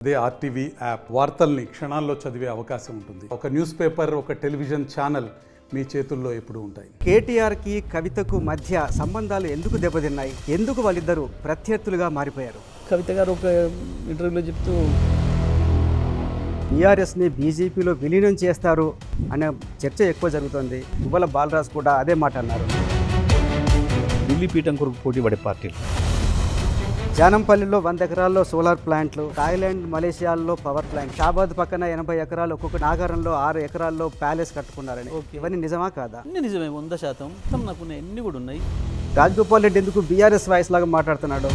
అదే RTV app వార్తల్ని క్షణాల్లో చదివే అవకాశం ఉంటుంది. ఒక న్యూస్ పేపర్, ఒక టెలివిజన్ ఛానల్ మీ చేతుల్లో ఎప్పుడూ ఉంటాయి. కేటీఆర్కి కవితకు మధ్య సంబంధాలు ఎందుకు దెబ్బతిన్నాయి? ఎందుకు వాళ్ళిద్దరూ ప్రత్యర్థులుగా మారిపోయారు? కవిత గారు ఒక ఇంటర్వ్యూలో చెప్తూ బీఆర్ఎస్ని బీజేపీలో విలీనం చేస్తారు అనే చర్చ ఎక్కువ జరుగుతుంది. గువ్వల బాలరాజు కూడా అదే మాట అన్నారు. ఢిల్లీ పీఠం కొరకు పోటీ పడే పార్టీలు, జానంపల్లిలో 100 ఎకరాల్లో సోలార్ ప్లాంట్లు, థాయిలాండ్ మలేషియాల్లో పవర్ ప్లాంట్, షాబాద్ పక్కన 80 ఎకరాలు, ఒక్కొక్క నాగారంలో 6 ఎకరాల్లో ప్యాలెస్ కట్టుకున్నారని. ఇవన్నీ నిజమా కాదా? అన్నీ నిజమే, 100%. నాకు ఎన్ని కూడా ఉన్నాయి. రాజగోపాల్ రెడ్డి ఎందుకు బీఆర్ఎస్ వాయిస్ లాగా మాట్లాడుతున్నాడు?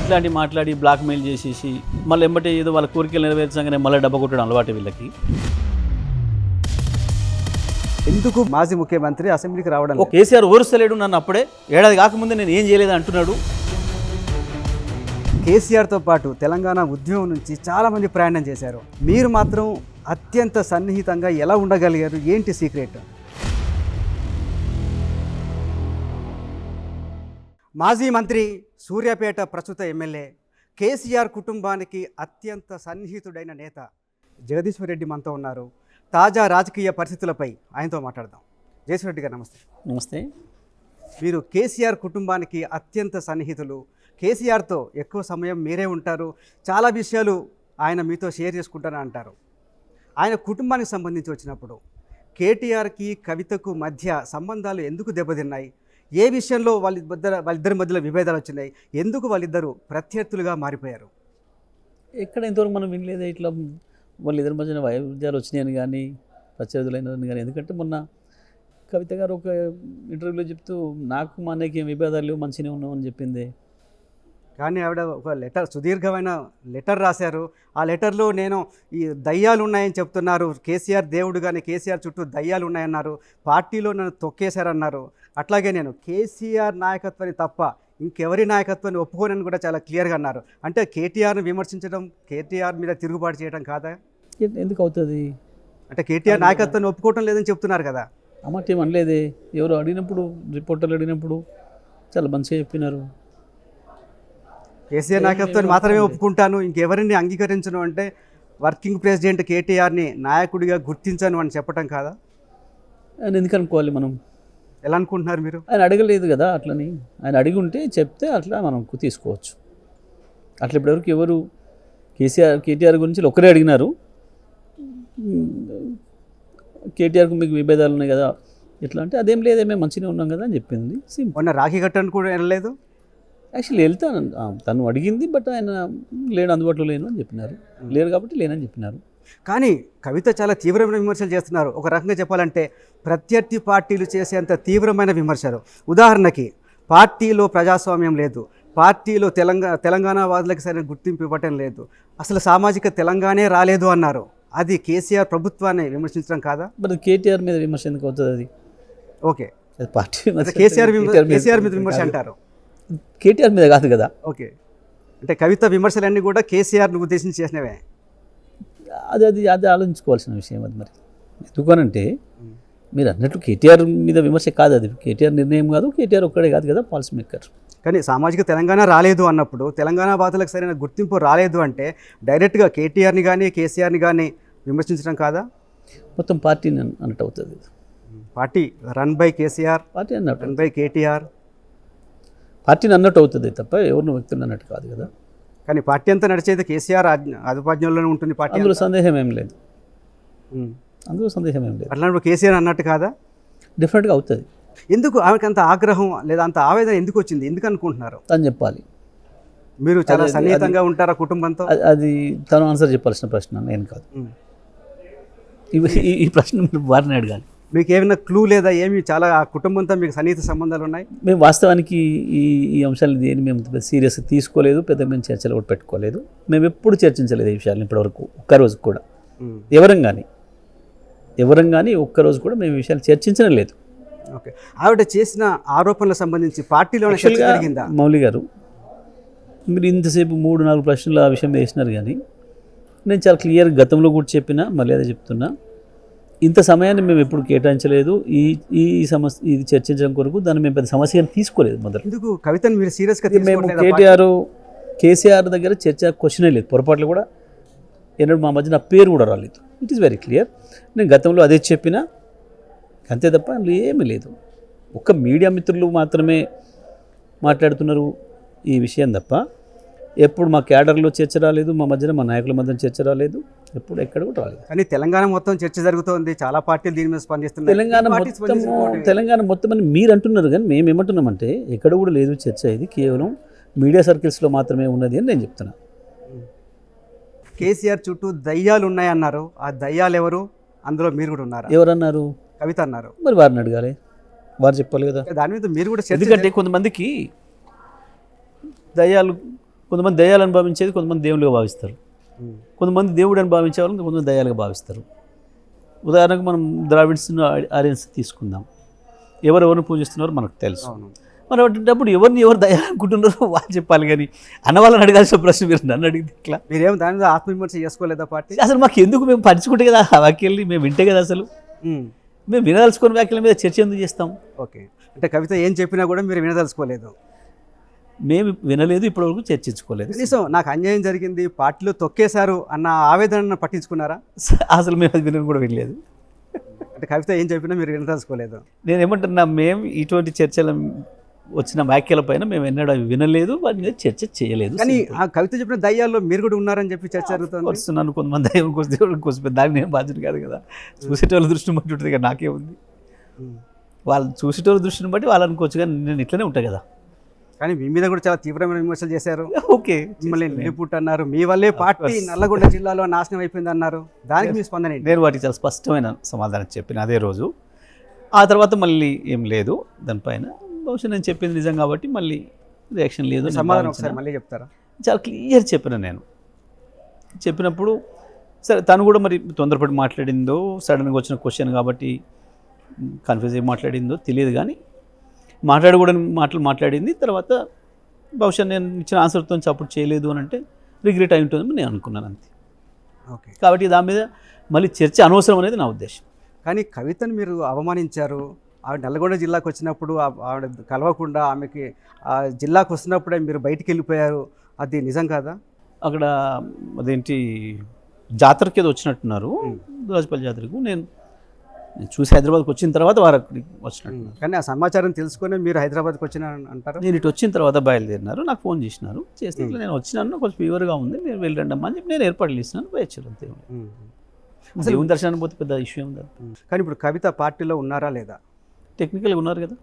ఇట్లాంటి మాట్లాడి బ్లాక్మెయిల్ చేసేసి మళ్ళీ ఎంబటే ఏదో వాళ్ళ కోరికలు నెరవేర్చగానే మళ్ళీ డబ్బా కొట్టడం అలవాటు వీళ్ళకి. ఎందుకు మాజీ ముఖ్యమంత్రి అసెంబ్లీకి రావడం లేదు? కేసీఆర్ ఓరుస్తలేడు నన్ను, అప్పుడే ఏడాది కాకముందే నేను ఏం చేయలేదు అంటున్నాడు. కేసీఆర్తో పాటు తెలంగాణ ఉద్యమం నుంచి చాలామంది ప్రయాణం చేశారు. మీరు మాత్రం అత్యంత సన్నిహితంగా ఎలా ఉండగలిగారు? ఏంటి సీక్రెట్? మాజీ మంత్రి, సూర్యాపేట ప్రస్తుత ఎమ్మెల్యే, కేసీఆర్ కుటుంబానికి అత్యంత సన్నిహితుడైన నేత జగదీశ్వర్ రెడ్డి మనతో ఉన్నారు. తాజా రాజకీయ పరిస్థితులపై ఆయనతో మాట్లాడదాం. జగదీశ్వర్ రెడ్డి గారు నమస్తే. నమస్తే. మీరు కేసీఆర్ కుటుంబానికి అత్యంత సన్నిహితులు. కేసీఆర్తో ఎక్కువ సమయం మీరే ఉంటారు. చాలా విషయాలు ఆయన మీతో షేర్ చేసుకుంటారని అంటారు. ఆయన కుటుంబానికి సంబంధించి వచ్చినప్పుడు కేటీఆర్కి కవితకు మధ్య సంబంధాలు ఎందుకు దెబ్బతిన్నాయి? ఏ విషయంలో వాళ్ళిద్దరి మధ్యలో విభేదాలు వచ్చినాయి? ఎందుకు వాళ్ళిద్దరూ ప్రత్యర్థులుగా మారిపోయారు? ఎక్కడ ఇంతవరకు మనం వినలేదు ఇట్లా వాళ్ళిద్దరి మధ్యన వైవిధ్యాలు వచ్చినాయని కానీ ప్రత్యర్థులైనని కానీ. ఎందుకంటే మొన్న కవిత గారు ఒక ఇంటర్వ్యూలో చెప్తూ నాకు మా అన్నయ్యకి ఏం విభేదాలు లేవు, మంచిగానే ఉన్నామని చెప్పింది. కానీ ఆవిడ ఒక సుదీర్ఘమైన లెటర్ రాశారు. ఆ లెటర్లో నేను ఈ దయ్యాలు ఉన్నాయని చెప్తున్నారు, కేసీఆర్ దేవుడు కానీ కేసీఆర్ చుట్టూ దయ్యాలు ఉన్నాయన్నారు, పార్టీలో నన్ను తొక్కేశారన్నారు. అట్లాగే నేను కేసీఆర్ నాయకత్వాన్ని తప్ప ఇంకెవరి నాయకత్వాన్ని ఒప్పుకోనని కూడా చాలా క్లియర్గా అన్నారు. అంటే కేటీఆర్ని విమర్శించడం, కేటీఆర్ మీద తిరుగుబాటు చేయడం కాదా? ఎందుకు అవుతుంది? అంటే కేటీఆర్ నాయకత్వాన్ని ఒప్పుకోవటం లేదని చెప్తున్నారు కదా. అమ్మాట ఏం అనలేదే. ఎవరు అడిగినప్పుడు, రిపోర్టర్లు అడిగినప్పుడు చాలా మంచిగా చెప్పినారు. కేసీఆర్ నాయకత్వాన్ని మాత్రమే ఒప్పుకుంటాను, ఇంకెవరిని అంగీకరించను అంటే వర్కింగ్ ప్రెసిడెంట్ కేటీఆర్ని నాయకుడిగా గుర్తించను అని చెప్పడం కాదా? ఆయన ఎందుకు అనుకోవాలి మనం? ఎలా అనుకుంటున్నారు మీరు? ఆయన అడగలేదు కదా అట్లని. ఆయన అడిగి ఉంటే చెప్తే అట్లా మనం తీసుకోవచ్చు. అట్లా ఇప్పటివరకు ఎవరు కేటీఆర్ గురించి ఒకరే అడిగినారు. కేటీఆర్కు మీకు విభేదాలు ఉన్నాయి కదా ఎట్లా అంటే అదేం లేదే, మేము మంచిగా ఉన్నాం కదా అని చెప్పింది. మొన్న రాఖీ కట్టని కూడా వెళ్ళలేదు. యాక్చువల్లీ వెళ్తాను, తను అడిగింది, బట్ ఆయన లేడు, అందుబాటులో లేను అని చెప్పినారు. లేరు కాబట్టి లేనని చెప్పినారు. కానీ కవిత చాలా తీవ్రమైన విమర్శలు చేస్తున్నారు. ఒక రకంగా చెప్పాలంటే ప్రత్యర్థి పార్టీలు చేసేంత తీవ్రమైన విమర్శలు. ఉదాహరణకి పార్టీలో ప్రజాస్వామ్యం లేదు, పార్టీలో తెలంగాణ వాదులకు సరైన గుర్తింపు ఇవ్వటం లేదు, అసలు సామాజిక తెలంగాణే రాలేదు అన్నారు. అది కేసీఆర్ ప్రభుత్వాన్ని విమర్శించడం కాదా? మరి కేటీఆర్ మీద విమర్శ ఎందుకు అవుతుంది? అది ఓకే, పార్టీ కేసీఆర్ మీద విమర్శ అంటారు, కేటీఆర్ మీద కాదు కదా. ఓకే, అంటే కవిత విమర్శలన్నీ కూడా కేసీఆర్ను ఉద్దేశించి చేసినవే. అది ఆలోచించుకోవాల్సిన విషయం. అది మరి ఎందుకనంటే మీరు అన్నట్లు కేటీఆర్ మీద విమర్శ కాదు, అది కేటీఆర్ నిర్ణయం కాదు, కేటీఆర్ ఒక్కడే కాదు కదా పాలసీ మేకర్. కానీ సామాజిక తెలంగాణ రాలేదు అన్నప్పుడు, తెలంగాణ బాధలకు సరైన గుర్తింపు రాలేదు అంటే డైరెక్ట్గా కేటీఆర్ని కానీ కేసీఆర్ని కానీ విమర్శించడం కాదా? మొత్తం పార్టీని అన్నట్టు అవుతుంది. Party run by KCR, party అన్నట్టు, రన్ బై కేటీఆర్, పార్టీని అన్నట్టు అవుతుంది తప్ప ఎవరిని వ్యక్తులు అన్నట్టు కాదు కదా. కానీ పార్టీ అంతా నడిచేది కేసీఆర్ ఆధిపత్యంలోనే ఉంటుంది పార్టీ. అందులో సందేహం ఏం లేదు, అందులో సందేహం ఏం లేదు. అట్లాంటి కేసీఆర్ అన్నట్టు కాదా? డెఫినెట్గా అవుతుంది. ఎందుకు ఆమెకు అంత ఆగ్రహం లేదా అంత ఆవేదన ఎందుకు వచ్చింది? ఎందుకు అనుకుంటున్నారు? తను చెప్పాలి. మీరు చాలా సన్నిహితంగా ఉంటారా కుటుంబంతో? అది తను ఆన్సర్ చెప్పాల్సిన ప్రశ్న, నేను కాదు. ఈ ప్రశ్న మీరు వారిని అడగాలి. మీకు ఏమైనా క్లూ లేదా? ఏమి చాలా ఆ కుటుంబంతో మీకు సన్నిహిత సంబంధాలు ఉన్నాయి? మేము వాస్తవానికి ఈ అంశాలను దేని మేము సీరియస్గా తీసుకోలేదు, పెద్ద మేము చర్చలు కూడా పెట్టుకోలేదు. మేము ఎప్పుడు చర్చించలేదు ఈ విషయాలను ఇప్పటివరకు, ఒక్కరోజు కూడా. ఎవరం కానీ ఒక్కరోజు కూడా మేము ఈ విషయాలు చర్చించడం లేదు. ఓకే, ఆవిడ చేసిన ఆరోపణలకు సంబంధించి పార్టీలో జరిగిందా? మౌలి గారు, మీరు ఇంతసేపు 3-4 ప్రశ్నలు ఆ విషయం వేసినారు, కానీ నేను చాలా క్లియర్గా గతంలో కూడా చెప్పినా, మళ్ళీ అదే చెప్తున్నా. ఇంత సమయాన్ని మేము ఎప్పుడు కేటాయించలేదు ఈ సమస్య ఇది చర్చించడం కొరకు. దాన్ని మేము పెద్ద సమస్యను తీసుకోలేదు మొదలు. ఎందుకు కవితను మీరు సీరియస్గా మేము కేటీఆర్ కేసీఆర్ దగ్గర చర్చ క్వశ్చనే లేదు, పొరపాట్లు కూడా ఎన్నడూ మా మధ్య నా పేరు కూడా రాలేదు. It is very clear. నేను గతంలో అదే చెప్పినా, అంతే తప్ప అందులో ఏమీ లేదు. ఒక్క మీడియా మిత్రులు మాత్రమే మాట్లాడుతున్నారు ఈ విషయం తప్ప ఎప్పుడు మా క్యాడర్లో చర్చ రాలేదు, మా మధ్యన మా నాయకుల మధ్య చర్చ రాలేదు, ఎప్పుడు ఎక్కడ కూడా రాలేదు. కానీ తెలంగాణ మొత్తం చర్చ జరుగుతోంది, చాలా పార్టీలు దీని మీద స్పందిస్తున్నాయి. తెలంగాణ మొత్తం అని మీరు అంటున్నారు, కానీ మేము ఏమంటున్నామంటే ఎక్కడ కూడా లేదు చర్చ, ఇది కేవలం మీడియా సర్కిల్స్లో మాత్రమే ఉన్నది అని నేను చెప్తున్నా. కేసీఆర్ చుట్టూ దయ్యాలు ఉన్నాయన్నారు, ఆ దయ్యాలు ఎవరు? అందులో మీరు కూడా ఉన్నారు. ఎవరన్నారు? కవిత అన్నారు. మరి వారిని అడగాలి, వారు చెప్పాలి కదా. దాని మీద మీరు కూడా చర్చ. ఎందుకంటే కొంతమందికి కొంతమంది దయ్యాలను భావించేది కొంతమంది దేవుళ్ళుగా భావిస్తారు, కొంతమంది దేవుడు అని భావించే వాళ్ళని కొంతమంది దయ్యాలుగా భావిస్తారు. ఉదాహరణకు మనం ద్రావిడ్స్ ఆరియన్స్ తీసుకుందాం, ఎవరెవరిని పూజిస్తున్నారో మనకు తెలుసు. మరి అప్పుడు ఎవరు దయాలనుకుంటున్నారో వాళ్ళు చెప్పాలి, కానీ అన్నవాళ్ళని అడగాల్సిన ప్రశ్న మీరు నన్ను అడిగింది ఇట్లా. మీరేమో దాని మీద ఆత్మవిమర్శ చేసుకోలేదా పార్టీ? అసలు మాకు ఎందుకు, మేము పంచుకుంటే కదా ఆ వ్యాఖ్యల్ని మేము వింటే కదా, అసలు మేము వినదలుచుకున్న వ్యాఖ్యల మీద చర్చ ఎందుకు చేస్తాం? ఓకే, అంటే కవిత ఏం చెప్పినా కూడా మీరు వినదలుచుకోలేదు? మేము వినలేదు, ఇప్పటివరకు చర్చించుకోలేదు. కనీసం నాకు అన్యాయం జరిగింది, పార్టీలో తొక్కేశారు అన్న ఆవేదనను పట్టించుకున్నారా? అసలు మేము అది వినని కూడా వినలేదు. అంటే కవిత ఏం చెప్పినా మీరు వినదలుచుకోలేదు? నేను ఏమంటున్నా, మేము ఇటువంటి చర్చల వచ్చిన వ్యాఖ్యల పైన మేము ఎన్నడూ వినలేదు, వాటి మీద చర్చ చేయలేదు. కానీ ఆ కవిత చెప్పిన దయ్యాల్లో మీరు కూడా ఉన్నారని చెప్పి చర్చ జరుగుతుంది. వస్తున్నాను కొంతమంది దయ్యం కోసం దేవుడికి కోసం, దానికి నేను బాధ్యత కాదు కదా. చూసేటోళ్ళ దృష్టిని బట్టి ఉంటుంది కదా, నాకే ఉంది. వాళ్ళు చూసేటోళ్ళ దృష్టిని బట్టి వాళ్ళు అనుకోవచ్చు, కానీ నేను ఇట్లనే ఉంటాను కదా. కానీ మీ మీద కూడా చాలా తీవ్రమైన విమర్శలు చేశారు. ఓకే, మిమ్మల్ని నిలుపుట్ అన్నారు, మీ వల్లే పార్టీ నల్లగొండ జిల్లాలో నాశనం అయిపోయింది అన్నారు. దానికి మీ స్పందన ఏంటి? నేను వాటికి చాలా స్పష్టమైన సమాధానం చెప్పిన అదే రోజు. ఆ తర్వాత మళ్ళీ ఏం లేదు దానిపైన. బహుశా నేను చెప్పింది నిజం కాబట్టి మళ్ళీ రియాక్షన్ లేదు. సమాధానం ఒకసారి మళ్ళీ చెప్తారా? చాలా క్లియర్ చెప్పిన నేను. చెప్పినప్పుడు సరే, తను కూడా మరి తొందరపడి మాట్లాడిందో, సడన్గా వచ్చిన క్వశ్చన్ కాబట్టి కన్ఫ్యూజ్ అయ్యి మాట్లాడిందో తెలియదు, కానీ మాట్లాడకూడని మాటలు మాట్లాడింది. తర్వాత బహుశా నేను ఇచ్చిన ఆన్సర్తో సపోర్ట్ చేయలేదు అని అంటే రిగ్రెట్ అయి ఉంటుందని నేను అనుకున్నాను, అంతే. ఓకే, కాబట్టి దాని మీద మళ్ళీ చర్చ అనవసరం అనేది నా ఉద్దేశం. కానీ కవితను మీరు అవమానించారు. ఆవిడ నల్గొండ జిల్లాకు వచ్చినప్పుడు ఆవిడ కలవకుండా ఆమెకి జిల్లాకు వస్తున్నప్పుడే మీరు బయటికి వెళ్ళిపోయారు, అది నిజం కాదా? అక్కడ అదేంటి జాతరకి ఏదో వచ్చినట్టున్నారు, రాజపల్లి జాతరకు. నేను చూసి హైదరాబాద్కి వచ్చిన తర్వాత వారు అక్కడికి వచ్చినట్టు. కానీ ఆ సమాచారం తెలుసుకునే మీరు హైదరాబాద్కి వచ్చిన అంటారు? నేను ఇటు వచ్చిన తర్వాత బయలుదేరినారు, నాకు ఫోన్ చేసినారు. చేస్తే ఇట్లా నేను వచ్చినాను, కొంచెం ఫీవర్గా ఉంది, మీరు వెళ్ళండి అమ్మా అని చెప్పి నేను ఏర్పాట్లు ఇస్తున్నాను, వచ్చారు అంతే. దేవుని దర్శనానికి పోతే పెద్ద ఇష్యూ ఉంది. కానీ ఇప్పుడు కవిత పార్టీలో ఉన్నారా లేదా? టెక్నికల్గా ఉన్నారు కదా.